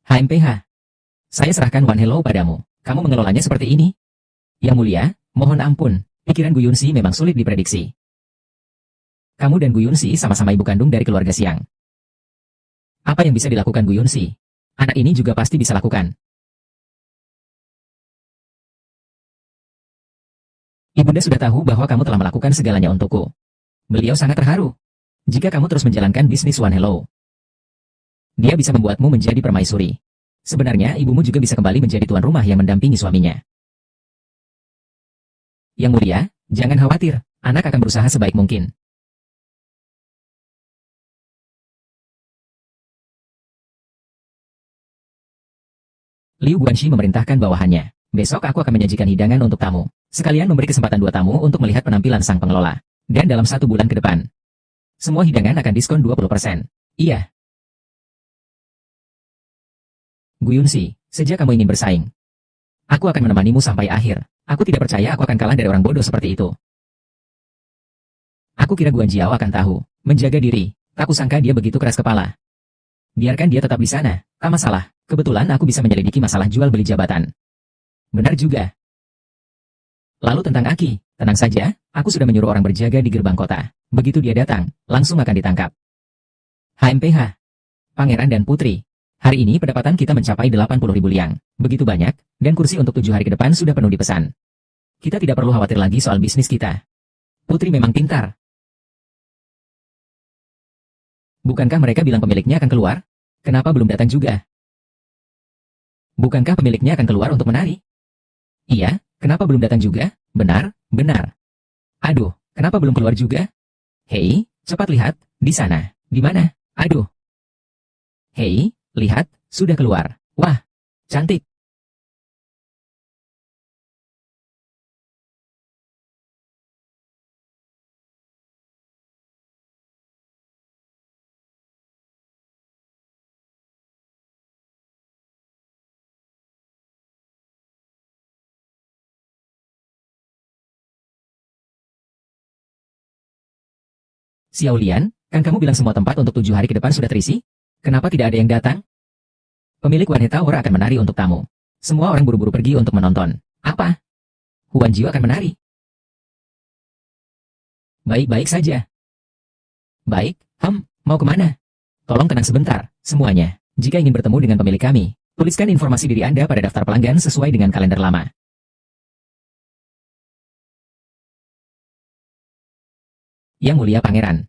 HMPH. Saya serahkan One Hello padamu. Kamu mengelolanya seperti ini? Yang mulia, mohon ampun. Pikiran Gu Yunxi memang sulit diprediksi. Kamu dan Gu Yunxi sama-sama ibu kandung dari keluarga Siang. Apa yang bisa dilakukan Gu Yunxi? Anak ini juga pasti bisa lakukan. Ibunda sudah tahu bahwa kamu telah melakukan segalanya untukku. Beliau sangat terharu. Jika kamu terus menjalankan bisnis One Hello, dia bisa membuatmu menjadi permaisuri. Sebenarnya ibumu juga bisa kembali menjadi tuan rumah yang mendampingi suaminya. Yang mulia, jangan khawatir, anak akan berusaha sebaik mungkin. Liu Guanxi memerintahkan bawahannya. Besok aku akan menyajikan hidangan untuk tamu. Sekalian memberi kesempatan 2 tamu untuk melihat penampilan sang pengelola. Dan dalam 1 bulan ke depan, semua hidangan akan diskon 20%. Iya. Gu Yunxi, sejak kamu ingin bersaing, aku akan menemanimu sampai akhir. Aku tidak percaya aku akan kalah dari orang bodoh seperti itu. Aku kira Guan Jiao akan tahu, menjaga diri. Tak kusangka dia begitu keras kepala. Biarkan dia tetap di sana, tak masalah. Kebetulan aku bisa menyelidiki masalah jual beli jabatan. Benar juga. Lalu tentang Aki, tenang saja, aku sudah menyuruh orang berjaga di gerbang kota. Begitu dia datang, langsung akan ditangkap. HMPH, Pangeran dan Putri. Hari ini pendapatan kita mencapai 80.000 liang. Begitu banyak, dan kursi untuk 7 hari ke depan sudah penuh dipesan. Kita tidak perlu khawatir lagi soal bisnis kita. Putri memang pintar. Bukankah mereka bilang pemiliknya akan keluar? Kenapa belum datang juga? Bukankah pemiliknya akan keluar untuk menari? Iya, kenapa belum datang juga? Benar, benar. Aduh, kenapa belum keluar juga? Hei, cepat lihat, di sana. Di mana? Aduh. Hei, lihat, sudah keluar. Wah, cantik. Xiao Lian, kan kamu bilang semua tempat untuk 7 hari ke depan sudah terisi? Kenapa tidak ada yang datang? Pemilik One Tower akan menari untuk tamu. Semua orang buru-buru pergi untuk menonton. Apa? Huan Jiu akan menari? Baik-baik saja. Baik, mau kemana? Tolong tenang sebentar, semuanya. Jika ingin bertemu dengan pemilik kami, tuliskan informasi diri Anda pada daftar pelanggan sesuai dengan kalender lama. Yang mulia pangeran.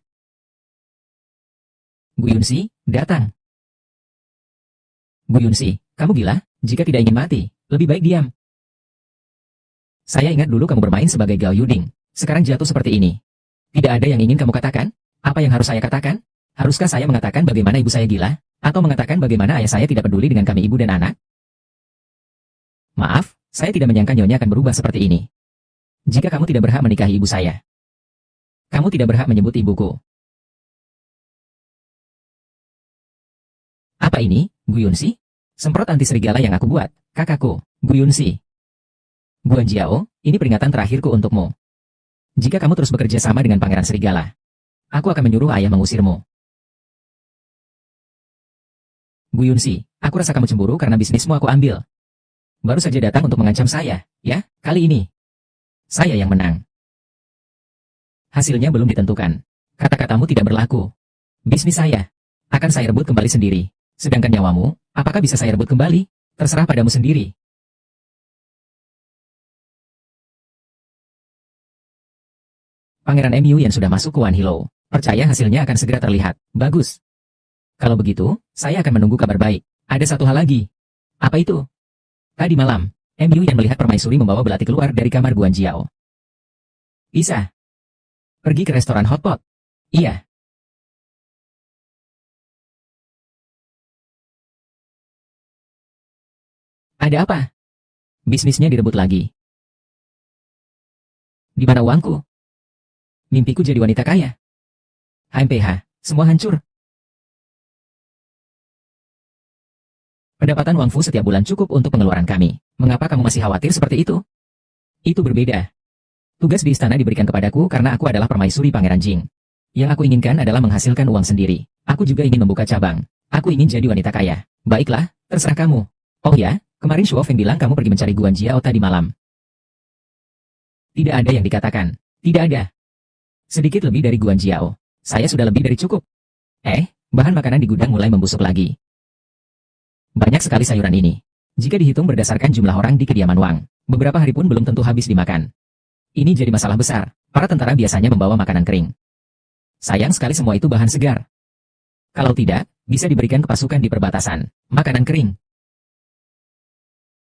Gu Yunxi, datang. Gu Yunxi, kamu gila? Jika tidak ingin mati, lebih baik diam. Saya ingat dulu kamu bermain sebagai Gao Yuding. Sekarang jatuh seperti ini. Tidak ada yang ingin kamu katakan? Apa yang harus saya katakan? Haruskah saya mengatakan bagaimana ibu saya gila? Atau mengatakan bagaimana ayah saya tidak peduli dengan kami ibu dan anak? Maaf, saya tidak menyangka nyonya akan berubah seperti ini. Jika kamu tidak berhak menikahi ibu saya, kamu tidak berhak menyebut ibuku. Apa ini, Gu Yunxi? Semprot anti serigala yang aku buat, kakakku, Gu Yunxi. Guan Jiao, ini peringatan terakhirku untukmu. Jika kamu terus bekerja sama dengan Pangeran Serigala, aku akan menyuruh ayah mengusirmu. Gu Yunxi, aku rasa kamu cemburu karena bisnismu aku ambil. Baru saja datang untuk mengancam saya, ya, kali ini. Saya yang menang. Hasilnya belum ditentukan. Kata-katamu tidak berlaku. Bisnis saya akan saya rebut kembali sendiri. Sedangkan nyawamu, apakah bisa saya rebut kembali? Terserah padamu sendiri. Pangeran MU yang sudah masuk ke One Hello. Percaya hasilnya akan segera terlihat. Bagus. Kalau begitu, saya akan menunggu kabar baik. Ada satu hal lagi. Apa itu? Tadi malam, MU yang melihat permaisuri membawa belati keluar dari kamar Guan Jiao. Bisa. Pergi ke restoran hotpot. Iya. Ada apa? Bisnisnya direbut lagi. Di mana uangku? Mimpiku jadi wanita kaya. HMPH, semua hancur. Pendapatan Wang Fu setiap bulan cukup untuk pengeluaran kami. Mengapa kamu masih khawatir seperti itu? Itu berbeda. Tugas di istana diberikan kepadaku karena aku adalah permaisuri Pangeran Jing. Yang aku inginkan adalah menghasilkan uang sendiri. Aku juga ingin membuka cabang. Aku ingin jadi wanita kaya. Baiklah, terserah kamu. Oh ya, kemarin Shuo Feng bilang kamu pergi mencari Guan Jiao tadi malam. Tidak ada yang dikatakan. Tidak ada. Sedikit lebih dari Guan Jiao. Saya sudah lebih dari cukup. Bahan makanan di gudang mulai membusuk lagi. Banyak sekali sayuran ini. Jika dihitung berdasarkan jumlah orang di kediaman Wang, beberapa hari pun belum tentu habis dimakan. Ini jadi masalah besar. Para tentara biasanya membawa makanan kering. Sayang sekali semua itu bahan segar. Kalau tidak, bisa diberikan ke pasukan di perbatasan. Makanan kering.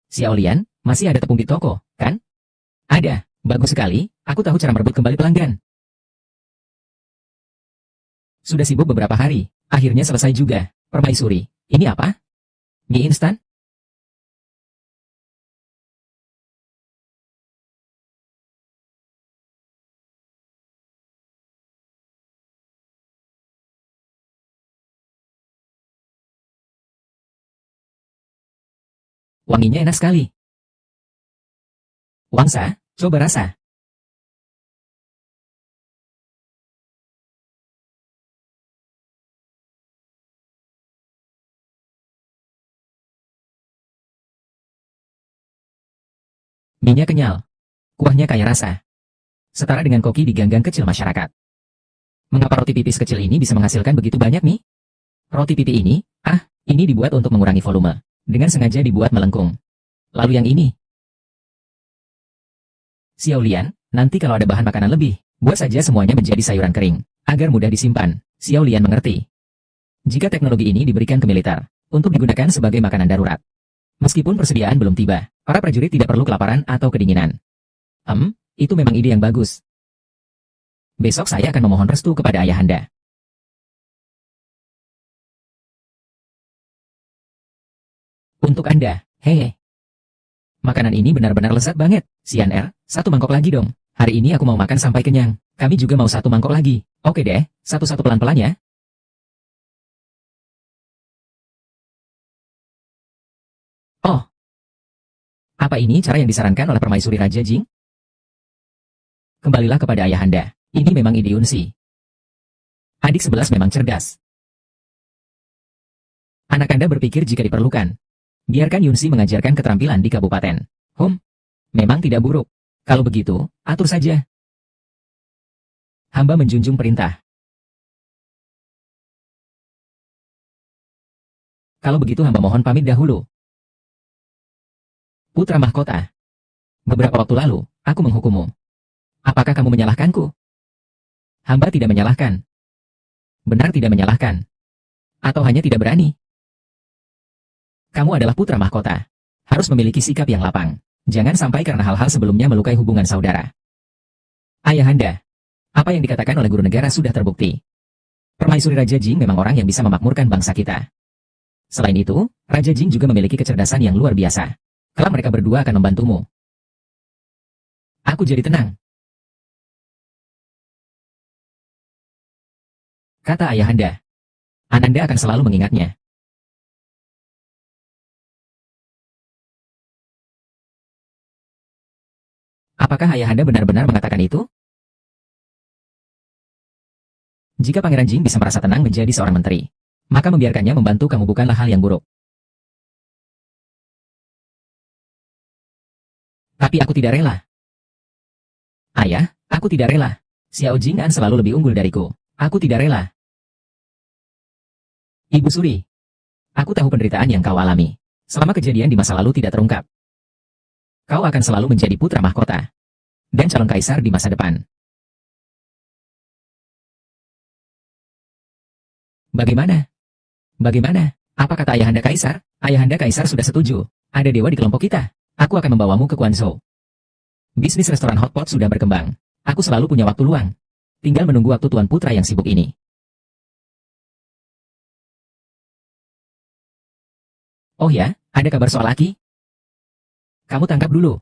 Xiao Lian, masih ada tepung di toko, kan? Ada. Bagus sekali, aku tahu cara merebut kembali pelanggan. Sudah sibuk beberapa hari, akhirnya selesai juga. Permaisuri, ini apa? Mie instan? Wanginya enak sekali. Wangsa, coba rasa. Mie-nya kenyal. Kuahnya kaya rasa. Setara dengan koki di ganggang kecil masyarakat. Mengapa roti pipis kecil ini bisa menghasilkan begitu banyak mie? Roti pipi ini, ini dibuat untuk mengurangi volume. Dengan sengaja dibuat melengkung. Lalu yang ini. Xiao Lian, nanti kalau ada bahan makanan lebih, buat saja semuanya menjadi sayuran kering, agar mudah disimpan. Xiao Lian mengerti. Jika teknologi ini diberikan ke militer, untuk digunakan sebagai makanan darurat. Meskipun persediaan belum tiba, para prajurit tidak perlu kelaparan atau kedinginan. Itu memang ide yang bagus. Besok saya akan memohon restu kepada ayahanda. Untuk Anda, hehe. Makanan ini benar-benar lezat banget. Xian Er, satu mangkok lagi dong. Hari ini aku mau makan sampai kenyang. Kami juga mau satu mangkok lagi. Oke deh, satu-satu pelan-pelan ya. Oh, apa ini cara yang disarankan oleh Permaisuri Raja Jing? Kembalilah kepada ayahanda. Ini memang ide Yunsi. Adik 11 memang cerdas. Anak Anda berpikir jika diperlukan. Biarkan Yunsi mengajarkan keterampilan di kabupaten. Memang tidak buruk. Kalau begitu, atur saja. Hamba menjunjung perintah. Kalau begitu hamba mohon pamit dahulu. Putra mahkota. Beberapa waktu lalu, aku menghukummu. Apakah kamu menyalahkanku? Hamba tidak menyalahkan. Benar tidak menyalahkan. Atau hanya tidak berani? Kamu adalah putra mahkota. Harus memiliki sikap yang lapang. Jangan sampai karena hal-hal sebelumnya melukai hubungan saudara. Ayahanda, apa yang dikatakan oleh guru negara sudah terbukti. Permaisuri Raja Jing memang orang yang bisa memakmurkan bangsa kita. Selain itu, Raja Jing juga memiliki kecerdasan yang luar biasa. Kelak mereka berdua akan membantumu. Aku jadi tenang. Kata ayahanda. Ananda akan selalu mengingatnya. Apakah ayahanda benar-benar mengatakan itu? Jika Pangeran Jing bisa merasa tenang menjadi seorang menteri, maka membiarkannya membantu kamu bukanlah hal yang buruk. Tapi aku tidak rela. Ayah, aku tidak rela. Xiao Jing'an selalu lebih unggul dariku. Aku tidak rela. Ibu Suri. Aku tahu penderitaan yang kau alami. Selama kejadian di masa lalu tidak terungkap. Kau akan selalu menjadi putra mahkota. Dan calon kaisar di masa depan. Bagaimana? Bagaimana? Apa kata ayahanda kaisar? Ayahanda kaisar sudah setuju. Ada dewa di kelompok kita. Aku akan membawamu ke Guangzhou. Bisnis restoran hotpot sudah berkembang. Aku selalu punya waktu luang. Tinggal menunggu waktu tuan putra yang sibuk ini. Oh ya, ada kabar soal Aki? Kamu tangkap dulu.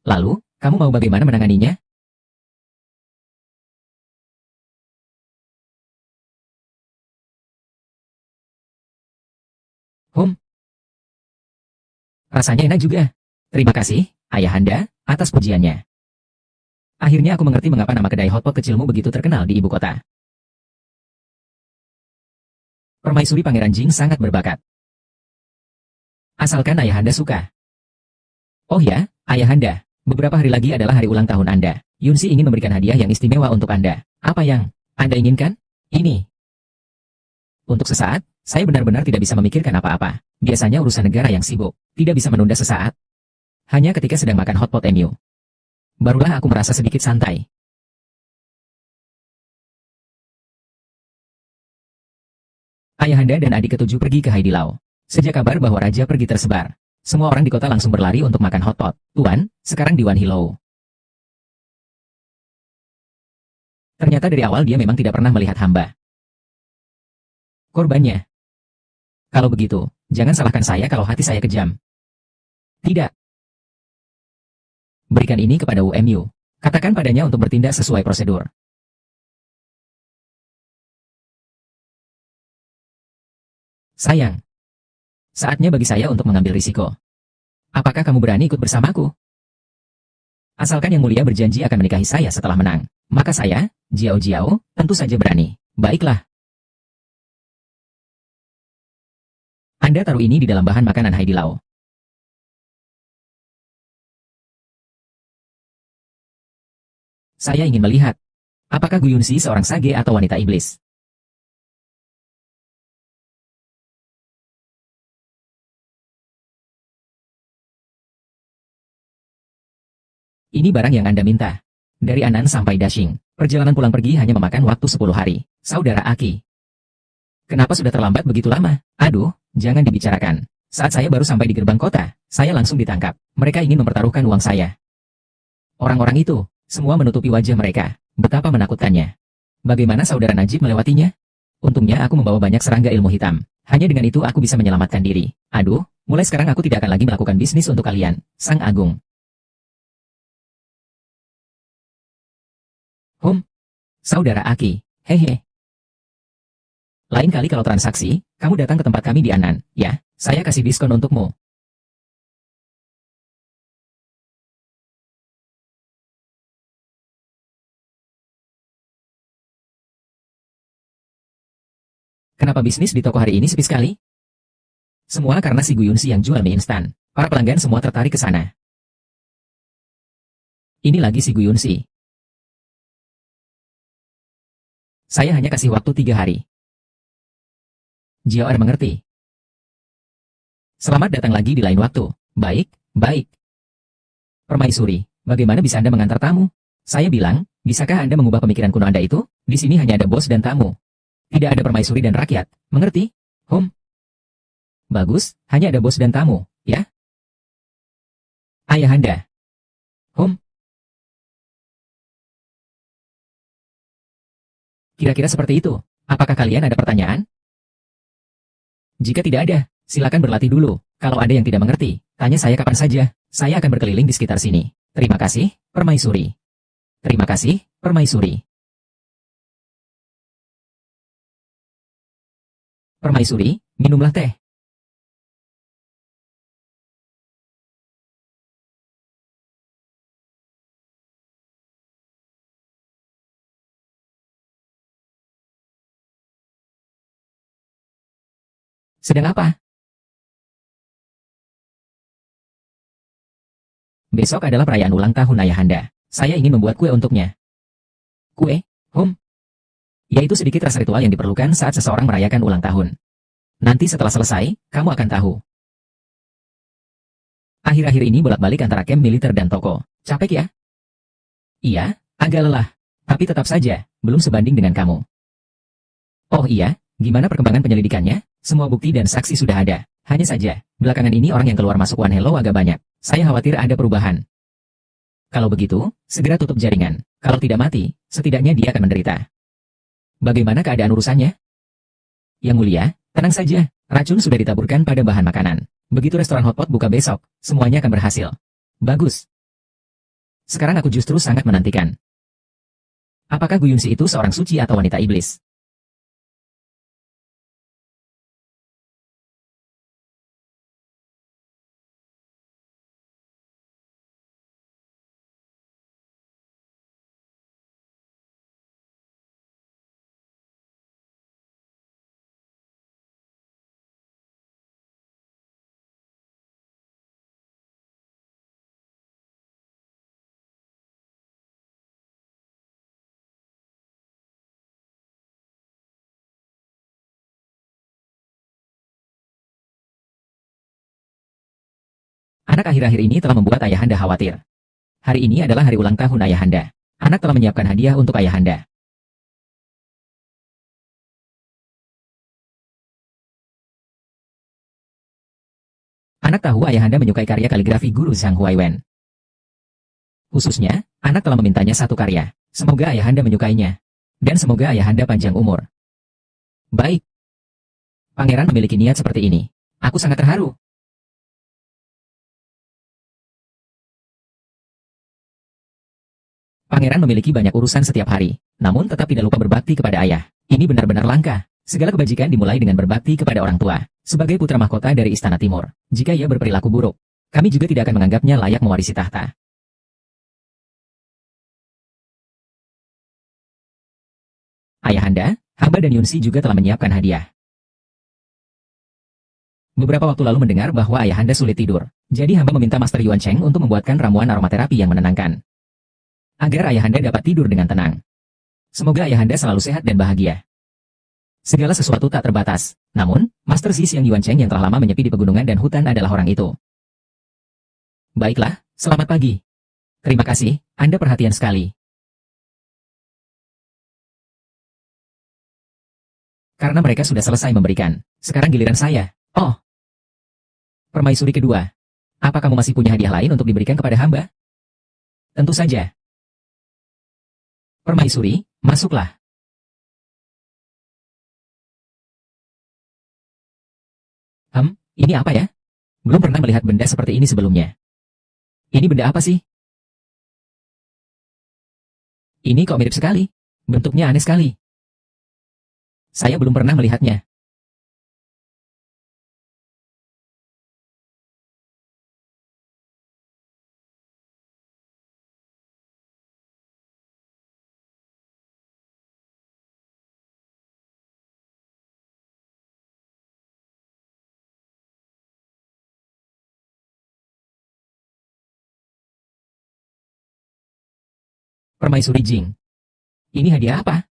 Lalu, kamu mau bagaimana menanganinya? Rasanya enak juga. Terima kasih, ayahanda, atas pujiannya. Akhirnya aku mengerti mengapa nama kedai hotpot kecilmu begitu terkenal di ibu kota. Permaisuri Pangeran Jing sangat berbakat. Asalkan ayahanda suka. Oh ya, ayahanda, beberapa hari lagi adalah hari ulang tahun Anda. Yunsi ingin memberikan hadiah yang istimewa untuk Anda. Apa yang Anda inginkan? Ini. Untuk sesaat, saya benar-benar tidak bisa memikirkan apa-apa. Biasanya urusan negara yang sibuk, tidak bisa menunda sesaat. Hanya ketika sedang makan hotpot MU. barulah aku merasa sedikit santai. Ayahanda dan adik ketujuh pergi ke Haidilau. Sejak kabar bahwa raja pergi tersebar, semua orang di kota langsung berlari untuk makan hotpot. Tuan, sekarang di Wan Hilou. Ternyata dari awal dia memang tidak pernah melihat hamba. Korbannya. Kalau begitu, jangan salahkan saya kalau hati saya kejam. Tidak. Berikan ini kepada UMU. Katakan padanya untuk bertindak sesuai prosedur. Sayang. Saatnya bagi saya untuk mengambil risiko. Apakah kamu berani ikut bersamaku? Asalkan Yang Mulia berjanji akan menikahi saya setelah menang. Maka saya, Jiao Jiao, tentu saja berani. Baiklah. Anda taruh ini di dalam bahan makanan Haidilau. Saya ingin melihat. Apakah Gu Yunxi seorang sage atau wanita iblis? Ini barang yang Anda minta. Dari Anan sampai Dashing, perjalanan pulang pergi hanya memakan waktu 10 hari. Saudara Aki. Kenapa sudah terlambat begitu lama? Aduh, jangan dibicarakan. Saat saya baru sampai di gerbang kota, saya langsung ditangkap. Mereka ingin mempertaruhkan uang saya. Orang-orang itu, semua menutupi wajah mereka. Betapa menakutkannya. Bagaimana saudara Najib melewatinya? Untungnya aku membawa banyak serangga ilmu hitam. Hanya dengan itu aku bisa menyelamatkan diri. Aduh, mulai sekarang aku tidak akan lagi melakukan bisnis untuk kalian, Sang Agung. Saudara Aki, hehe. Lain kali kalau transaksi, kamu datang ke tempat kami di Anan, ya, saya kasih diskon untukmu. Kenapa bisnis di toko hari ini sepi sekali? Semua karena si Gu Yunxi yang jual mie instan. Para pelanggan semua tertarik ke sana. Ini lagi si Gu Yunxi. Saya hanya kasih waktu 3 hari. Jiao Er mengerti. Selamat datang lagi di lain waktu. Baik, baik. Permaisuri, bagaimana bisa Anda mengantar tamu? Saya bilang, bisakah Anda mengubah pemikiran kuno Anda itu? Di sini hanya ada bos dan tamu. Tidak ada permaisuri dan rakyat, mengerti? Bagus, hanya ada bos dan tamu, ya? Ayahanda. Kira-kira seperti itu. Apakah kalian ada pertanyaan? Jika tidak ada, silakan berlatih dulu. Kalau ada yang tidak mengerti, tanya saya kapan saja. Saya akan berkeliling di sekitar sini. Terima kasih, Permaisuri. Terima kasih, Permaisuri. Permaisuri, minumlah teh. Sedang apa? Besok adalah perayaan ulang tahun Ayahanda. Saya ingin membuat kue untuknya. Kue? Yaitu sedikit rasa ritual yang diperlukan saat seseorang merayakan ulang tahun. Nanti setelah selesai, kamu akan tahu. Akhir-akhir ini bolak-balik antara camp militer dan toko. Capek ya? Iya, agak lelah. Tapi tetap saja, belum sebanding dengan kamu. Oh iya, gimana perkembangan penyelidikannya? Semua bukti dan saksi sudah ada. Hanya saja, belakangan ini orang yang keluar masuk One Hello agak banyak. Saya khawatir ada perubahan. Kalau begitu, segera tutup jaringan. Kalau tidak mati, setidaknya dia akan menderita. Bagaimana keadaan urusannya? Yang Mulia, tenang saja. Racun sudah ditaburkan pada bahan makanan. Begitu restoran hotpot buka besok, semuanya akan berhasil. Bagus. Sekarang aku justru sangat menantikan. Apakah Gu Yunxi itu seorang suci atau wanita iblis? Anak akhir-akhir ini telah membuat ayahanda khawatir. Hari ini adalah hari ulang tahun Ayahanda. Anak telah menyiapkan hadiah untuk Ayahanda. Anak tahu Ayahanda menyukai karya kaligrafi Guru Zhang Huaiwen. Khususnya, anak telah memintanya satu karya. Semoga Ayahanda menyukainya. Dan semoga Ayahanda panjang umur. Baik. Pangeran memiliki niat seperti ini. Aku sangat terharu. Pangeran memiliki banyak urusan setiap hari, namun tetap tidak lupa berbakti kepada ayah. Ini benar-benar langka. Segala kebajikan dimulai dengan berbakti kepada orang tua. Sebagai putra mahkota dari Istana Timur, jika ia berperilaku buruk, kami juga tidak akan menganggapnya layak mewarisi tahta. Ayahanda, hamba dan Yunsi juga telah menyiapkan hadiah. Beberapa waktu lalu mendengar bahwa Ayahanda sulit tidur, jadi hamba meminta Master Yuan Cheng untuk membuatkan ramuan aromaterapi yang menenangkan. Agar Ayahanda dapat tidur dengan tenang. Semoga Ayahanda selalu sehat dan bahagia. Segala sesuatu tak terbatas. Namun, Master Zhi Yuan Cheng yang telah lama menyepi di pegunungan dan hutan adalah orang itu. Baiklah, selamat pagi. Terima kasih, Anda perhatian sekali. Karena mereka sudah selesai memberikan. Sekarang giliran saya. Oh. Permaisuri kedua. Apa kamu masih punya hadiah lain untuk diberikan kepada hamba? Tentu saja. Permaisuri, masuklah. Ini apa ya? Belum pernah melihat benda seperti ini sebelumnya. Ini benda apa sih? Ini kok mirip sekali. Bentuknya aneh sekali. Saya belum pernah melihatnya. Permaisuri Jing. Ini hadiah apa?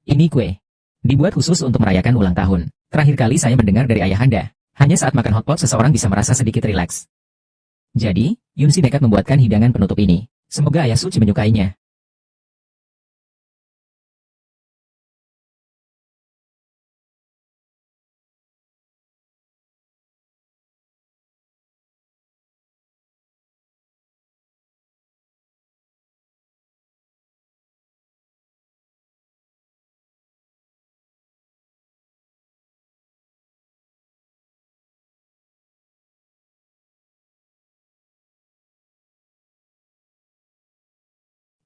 Ini kue. Dibuat khusus untuk merayakan ulang tahun. Terakhir kali saya mendengar dari Ayahanda. Hanya saat makan hotpot seseorang bisa merasa sedikit rileks. Jadi, Yunsi nekat membuatkan hidangan penutup ini. Semoga Ayah Suci menyukainya.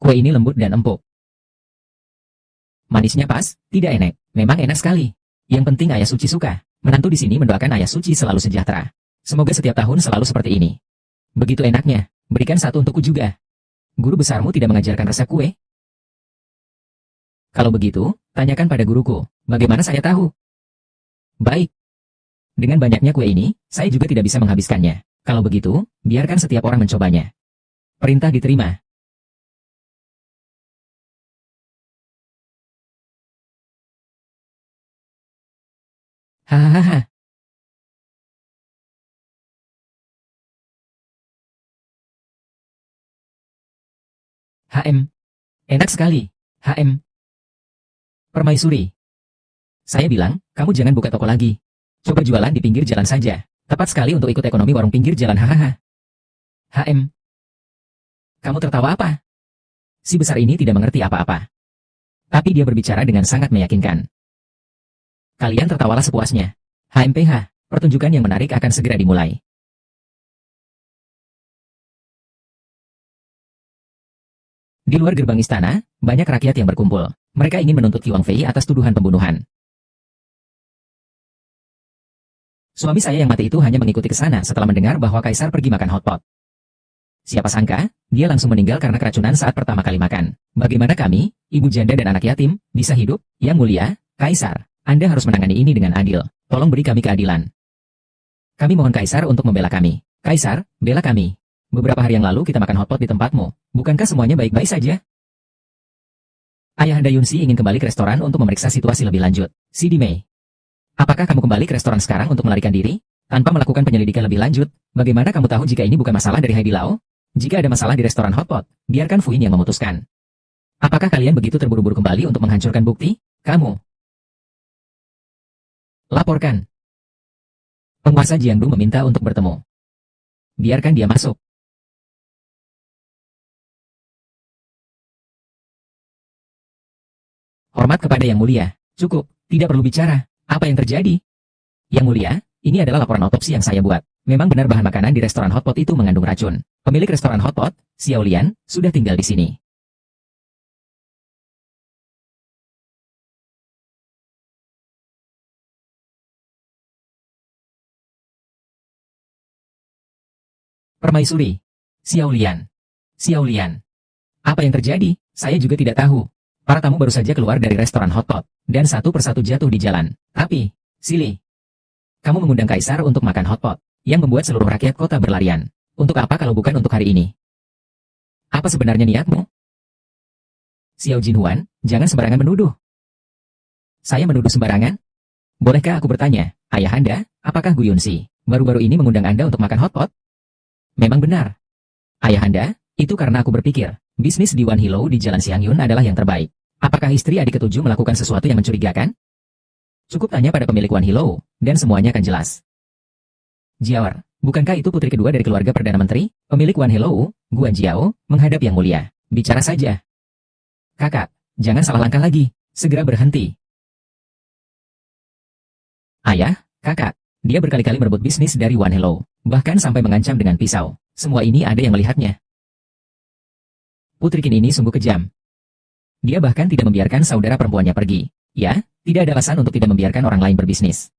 Kue ini lembut dan empuk. Manisnya pas, tidak enek. Memang enak sekali. Yang penting Ayah Suci suka. Menantu di sini mendoakan Ayah Suci selalu sejahtera. Semoga setiap tahun selalu seperti ini. Begitu enaknya. Berikan satu untukku juga. Guru besarmu tidak mengajarkan resep kue? Kalau begitu, tanyakan pada guruku. Bagaimana saya tahu? Baik. Dengan banyaknya kue ini, saya juga tidak bisa menghabiskannya. Kalau begitu, biarkan setiap orang mencobanya. Perintah diterima. Hahaha. Enak sekali. Permaisuri. Saya bilang, kamu jangan buka toko lagi. Coba jualan di pinggir jalan saja. Tepat sekali untuk ikut ekonomi warung pinggir jalan. Hahaha. Kamu tertawa apa? Si besar ini tidak mengerti apa-apa. Tapi dia berbicara dengan sangat meyakinkan. Kalian tertawalah sepuasnya. Pertunjukan yang menarik akan segera dimulai. Di luar gerbang istana, banyak rakyat yang berkumpul. Mereka ingin menuntut Qiang Fei atas tuduhan pembunuhan. Suami saya yang mati itu hanya mengikuti ke sana setelah mendengar bahwa Kaisar pergi makan hotpot. Siapa sangka, dia langsung meninggal karena keracunan saat pertama kali makan. Bagaimana kami, ibu janda dan anak yatim, bisa hidup? Yang mulia, Kaisar, Anda harus menangani ini dengan adil. Tolong beri kami keadilan. Kami mohon Kaisar untuk membela kami. Kaisar, bela kami. Beberapa hari yang lalu kita makan hotpot di tempatmu. Bukankah semuanya baik-baik saja? Ayahanda Yunsi ingin kembali ke restoran untuk memeriksa situasi lebih lanjut. Sidi Mei. Apakah kamu kembali ke restoran sekarang untuk melarikan diri? Tanpa melakukan penyelidikan lebih lanjut, bagaimana kamu tahu jika ini bukan masalah dari Heidi Lao? Jika ada masalah di restoran hotpot, biarkan Fuin yang memutuskan. Apakah kalian begitu terburu-buru kembali untuk menghancurkan bukti? Kamu. Laporkan. Penguasa Jiangdu meminta untuk bertemu. Biarkan dia masuk. Hormat kepada Yang Mulia. Cukup, tidak perlu bicara. Apa yang terjadi? Yang Mulia, ini adalah laporan otopsi yang saya buat. Memang benar bahan makanan di restoran hotpot itu mengandung racun. Pemilik restoran hotpot, Xiao Lian, sudah tinggal di sini. Permaisuri. Xiao Lian. Xiao Lian. Apa yang terjadi? Saya juga tidak tahu. Para tamu baru saja keluar dari restoran hotpot, dan satu persatu jatuh di jalan. Tapi, Silly, kamu mengundang kaisar untuk makan hotpot, yang membuat seluruh rakyat kota berlarian. Untuk apa kalau bukan untuk hari ini? Apa sebenarnya niatmu? Xiao Jinhuan, jangan sembarangan menuduh. Saya menuduh sembarangan? Bolehkah aku bertanya, Ayahanda, apakah Gu Yunxi baru-baru ini mengundang Anda untuk makan hotpot? Memang benar. Ayahanda, itu karena aku berpikir, bisnis di Wan Hilou di Jalan Xiangyun adalah yang terbaik. Apakah istri adik ketujuh melakukan sesuatu yang mencurigakan? Cukup tanya pada pemilik Wan Hilou, dan semuanya akan jelas. Jiawar, bukankah itu putri kedua dari keluarga Perdana Menteri? Pemilik Wan Hilou, Guan Jiao, menghadap Yang Mulia. Bicara saja. Kakak, jangan salah langkah lagi. Segera berhenti. Ayah, kakak, dia berkali-kali merebut bisnis dari Wan Hilou, bahkan sampai mengancam dengan pisau. Semua ini ada yang melihatnya. Putri Qin ini sungguh kejam. Dia bahkan tidak membiarkan saudara perempuannya pergi. Ya, tidak ada alasan untuk tidak membiarkan orang lain berbisnis.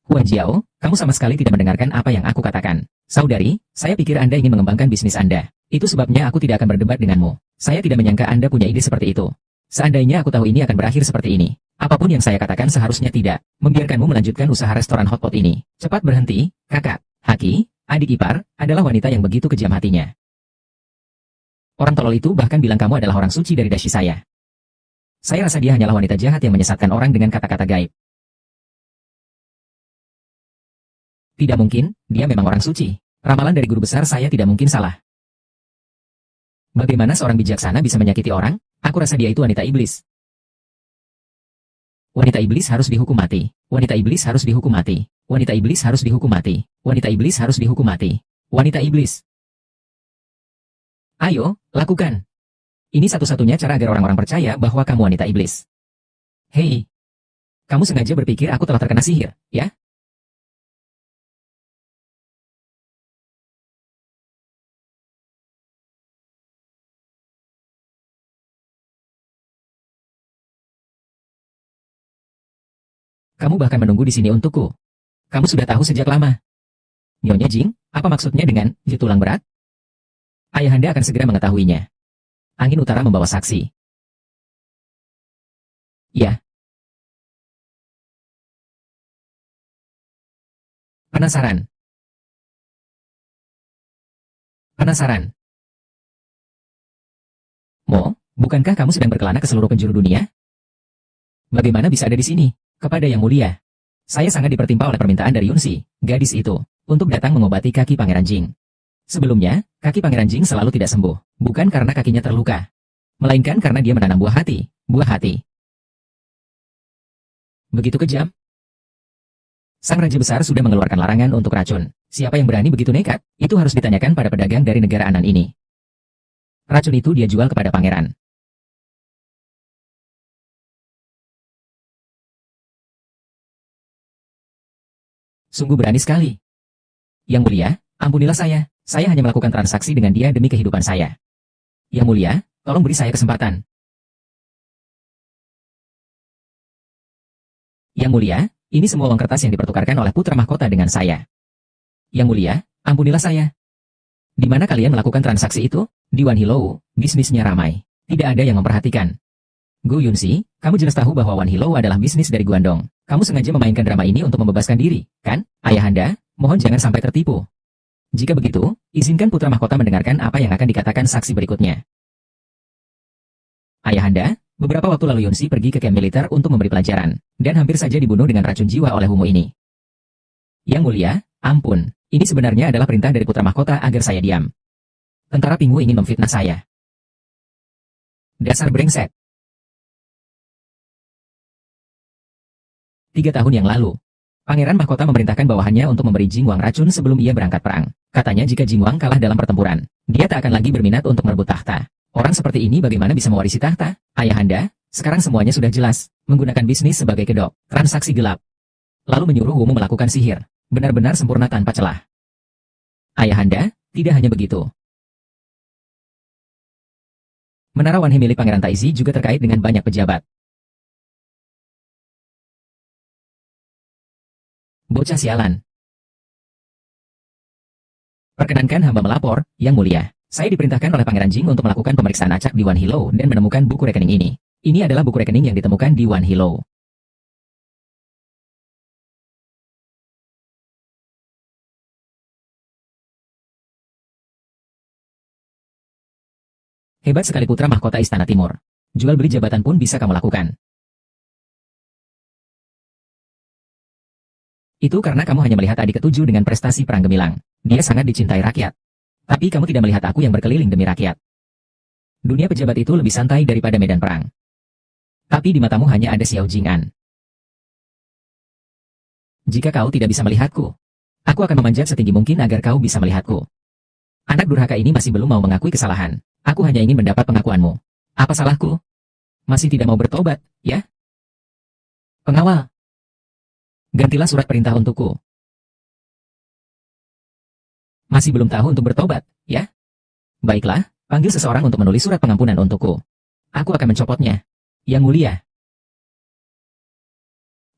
Huan Jiao, kamu sama sekali tidak mendengarkan apa yang aku katakan. Saudari, saya pikir Anda ingin mengembangkan bisnis Anda. Itu sebabnya aku tidak akan berdebat denganmu. Saya tidak menyangka Anda punya ide seperti itu. Seandainya aku tahu ini akan berakhir seperti ini, apapun yang saya katakan seharusnya tidak membiarkanmu melanjutkan usaha restoran hotpot ini. Cepat berhenti, kakak. Haki, adik ipar, adalah wanita yang begitu kejam hatinya. Orang tolol itu bahkan bilang kamu adalah orang suci dari dasi saya. Saya rasa dia hanyalah wanita jahat yang menyesatkan orang dengan kata-kata gaib. Tidak mungkin, dia memang orang suci. Ramalan dari guru besar saya tidak mungkin salah. Bagaimana seorang bijaksana bisa menyakiti orang? Aku rasa dia itu wanita iblis. Wanita iblis harus dihukum mati. Wanita iblis harus dihukum mati. Wanita iblis harus dihukum mati. Wanita iblis harus dihukum mati. Wanita iblis. Ayo, lakukan. Ini satu-satunya cara agar orang-orang percaya bahwa kamu wanita iblis. Hei, kamu sengaja berpikir aku telah terkena sihir, ya? Kamu bahkan menunggu di sini untukku. Kamu sudah tahu sejak lama. Nyonya Jing, apa maksudnya dengan tulang berat? Ayahanda akan segera mengetahuinya. Angin utara membawa saksi. Ya. Penasaran. Penasaran. Mo, bukankah kamu sedang berkelana ke seluruh penjuru dunia? Bagaimana bisa ada di sini? Kepada Yang Mulia. Saya sangat dipertimpa oleh permintaan dari Yunxi, gadis itu, untuk datang mengobati kaki Pangeran Jing. Sebelumnya, kaki Pangeran Jing selalu tidak sembuh, bukan karena kakinya terluka, melainkan karena dia menanam buah hati, buah hati. Begitu kejam. Sang Raja Besar sudah mengeluarkan larangan untuk racun. Siapa yang berani begitu nekat? Itu harus ditanyakan pada pedagang dari negara Anan ini. Racun itu dia jual kepada pangeran. Sungguh berani sekali. Yang Mulia, ampunilah saya. Saya hanya melakukan transaksi dengan dia demi kehidupan saya. Yang Mulia, tolong beri saya kesempatan. Yang Mulia, ini semua uang kertas yang dipertukarkan oleh putra mahkota dengan saya. Yang Mulia, ampunilah saya. Di mana kalian melakukan transaksi itu? Di Wan Hilou, bisnisnya ramai. Tidak ada yang memperhatikan. Gu Yunxi, kamu jelas tahu bahwa Wan Hilou adalah bisnis dari Guandong. Kamu sengaja memainkan drama ini untuk membebaskan diri, kan? Ayahanda, mohon jangan sampai tertipu. Jika begitu, izinkan putra mahkota mendengarkan apa yang akan dikatakan saksi berikutnya. Ayahanda, beberapa waktu lalu Yunxi pergi ke kamp militer untuk memberi pelajaran, dan hampir saja dibunuh dengan racun jiwa oleh Humo ini. Yang Mulia, Ampun, ini sebenarnya adalah perintah dari putra mahkota agar saya diam. Tentara Pingu ingin memfitnah saya. Dasar brengsek. 3 tahun yang lalu, Pangeran Mahkota memerintahkan bawahannya untuk memberi Jingwang racun sebelum ia berangkat perang. Katanya jika Jingwang kalah dalam pertempuran, dia tak akan lagi berminat untuk merebut tahta. Orang seperti ini bagaimana bisa mewarisi tahta? Ayahanda, sekarang semuanya sudah jelas. Menggunakan bisnis sebagai kedok, transaksi gelap. Lalu menyuruh Wumu melakukan sihir. Benar-benar sempurna tanpa celah. Ayahanda, tidak hanya begitu. Menara Wanhe milik Pangeran Taizi juga terkait dengan banyak pejabat. Bocah sialan. Perkenankan hamba melapor, Yang Mulia. Saya diperintahkan oleh Pangeran Jing untuk melakukan pemeriksaan acak di Wan Hilo dan menemukan buku rekening ini. Ini adalah buku rekening yang ditemukan di Wan Hilo. Hebat sekali putra mahkota Istana Timur. Jual beli jabatan pun bisa kamu lakukan. Itu karena kamu hanya melihat adik ketujuh dengan prestasi perang gemilang. Dia sangat dicintai rakyat. Tapi kamu tidak melihat aku yang berkeliling demi rakyat. Dunia pejabat itu lebih santai daripada medan perang. Tapi di matamu hanya ada Xiao Jing'an. Jika kau tidak bisa melihatku, aku akan memanjat setinggi mungkin agar kau bisa melihatku. Anak durhaka ini masih belum mau mengakui kesalahan. Aku hanya ingin mendapat pengakuanmu. Apa salahku? Masih tidak mau bertobat, ya? Pengawal. Gantilah surat perintah untukku. Masih belum tahu untuk bertobat, ya? Baiklah, panggil seseorang untuk menulis surat pengampunan untukku. Aku akan mencopotnya. Yang Mulia.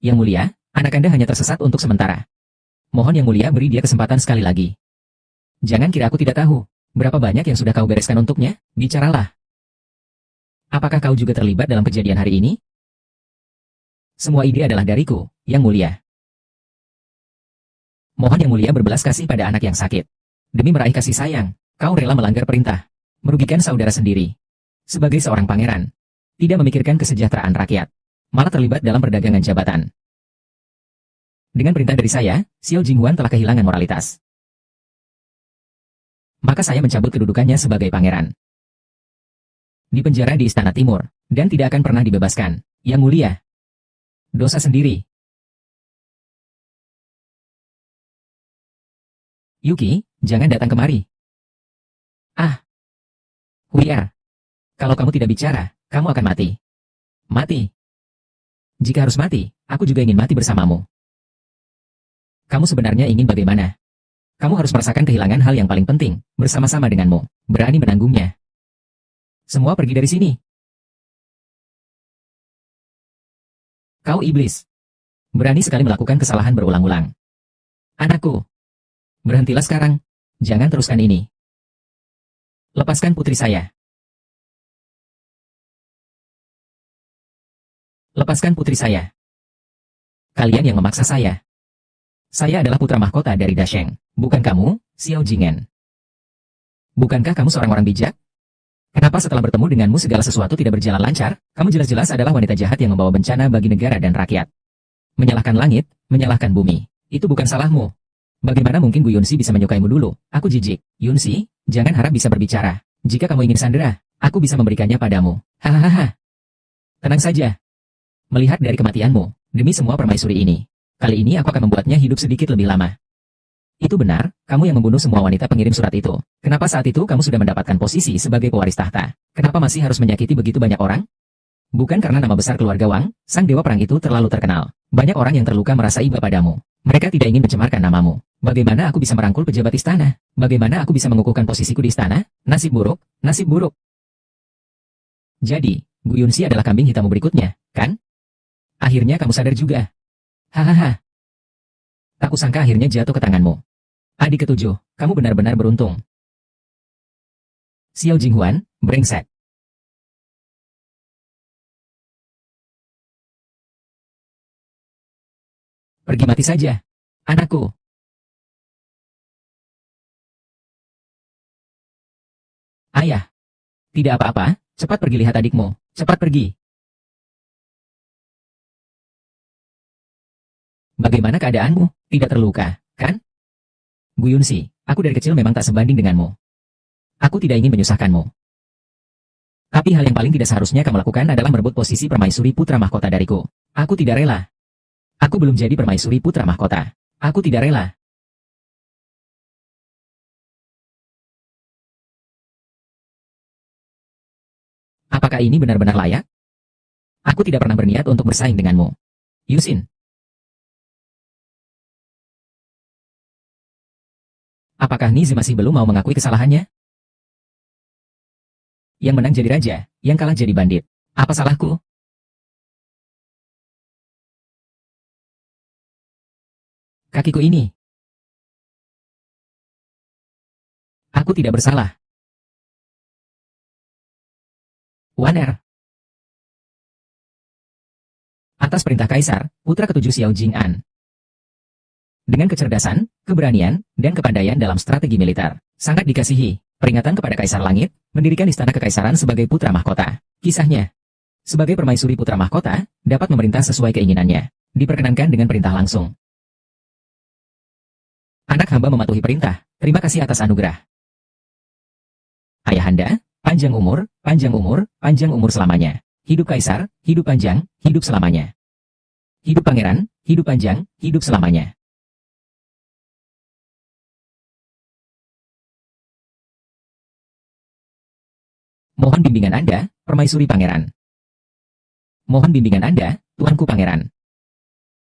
Yang Mulia, anak Anda hanya tersesat untuk sementara. Mohon Yang Mulia beri dia kesempatan sekali lagi. Jangan kira aku tidak tahu. Berapa banyak yang sudah kau bereskan untuknya? Bicaralah. Apakah kau juga terlibat dalam kejadian hari ini? Semua ide adalah dariku, Yang Mulia. Mohon Yang Mulia berbelas kasih pada anak yang sakit. Demi meraih kasih sayang, kau rela melanggar perintah, merugikan saudara sendiri. Sebagai seorang pangeran, tidak memikirkan kesejahteraan rakyat, malah terlibat dalam perdagangan jabatan. Dengan perintah dari saya, Xiao Jinghuan telah kehilangan moralitas. Maka saya mencabut kedudukannya sebagai pangeran. Dipenjara di Istana Timur, dan tidak akan pernah dibebaskan, Yang Mulia. Dosa sendiri. Yuki, jangan datang kemari. Ah. Huia. Kalau kamu tidak bicara, kamu akan mati. Mati. Jika harus mati, aku juga ingin mati bersamamu. Kamu sebenarnya ingin bagaimana? Kamu harus merasakan kehilangan hal yang paling penting, bersama-sama denganmu, berani menanggungnya. Semua pergi dari sini. Kau iblis. Berani sekali melakukan kesalahan berulang-ulang. Anakku. Berhentilah sekarang. Jangan teruskan ini. Lepaskan putri saya. Lepaskan putri saya. Kalian yang memaksa saya. Saya adalah putra mahkota dari Dasheng. Bukan kamu, Xiao Jing'an. Bukankah kamu seorang orang bijak? Kenapa setelah bertemu denganmu segala sesuatu tidak berjalan lancar? Kamu jelas-jelas adalah wanita jahat yang membawa bencana bagi negara dan rakyat. Menyalahkan langit, menyalahkan bumi. Itu bukan salahmu. Bagaimana mungkin Bu Yunsi bisa menyukaimu dulu? Aku jijik. Yunsi, jangan harap bisa berbicara. Jika kamu ingin sandera, aku bisa memberikannya padamu. Hahaha. Tenang saja. Melihat dari kematianmu, demi semua permaisuri ini, kali ini aku akan membuatnya hidup sedikit lebih lama. Itu benar, kamu yang membunuh semua wanita pengirim surat itu. Kenapa saat itu kamu sudah mendapatkan posisi sebagai pewaris tahta? Kenapa masih harus menyakiti begitu banyak orang? Bukan karena nama besar keluarga Wang, sang dewa perang itu terlalu terkenal. Banyak orang yang terluka merasa iba padamu. Mereka tidak ingin mencemarkan namamu. Bagaimana aku bisa merangkul pejabat istana? Bagaimana aku bisa mengukuhkan posisiku di istana? Nasib buruk, nasib buruk. Jadi, Gu Yunsi adalah kambing hitammu berikutnya, kan? Akhirnya kamu sadar juga. Hahaha. Tak kusangka akhirnya jatuh ke tanganmu. Adik ketujuh, kamu benar-benar beruntung. Xiao Jinghuan, brengsek. Pergi mati saja, anakku. Ayah. Tidak apa-apa, cepat pergi lihat adikmu. Cepat pergi. Bagaimana keadaanmu? Tidak terluka, kan? Guyunsi, aku dari kecil memang tak sebanding denganmu. Aku tidak ingin menyusahkanmu. Tapi hal yang paling tidak seharusnya kamu lakukan adalah merebut posisi permaisuri putra mahkota dariku. Aku tidak rela. Aku belum jadi permaisuri putra mahkota. Aku tidak rela. Apakah ini benar-benar layak? Aku tidak pernah berniat untuk bersaing denganmu. Yusin, apakah Nizi masih belum mau mengakui kesalahannya? Yang menang jadi raja, yang kalah jadi bandit. Apa salahku? Kakiku ini. Aku tidak bersalah. Waner. Atas perintah Kaisar, putra ketujuh Xiao Jing'an. Dengan kecerdasan, keberanian, dan kepandaian dalam strategi militer, sangat dikasihi. Peringatan kepada Kaisar Langit, mendirikan istana kekaisaran sebagai putra mahkota. Kisahnya, sebagai permaisuri putra mahkota, dapat memerintah sesuai keinginannya. Diperkenankan dengan perintah langsung. Anak hamba mematuhi perintah. Terima kasih atas anugerah. Ayahanda, panjang umur, panjang umur, panjang umur selamanya. Hidup Kaisar, hidup panjang, hidup selamanya. Hidup pangeran, hidup panjang, hidup selamanya. Mohon bimbingan Anda, permaisuri pangeran. Mohon bimbingan Anda, tuanku pangeran.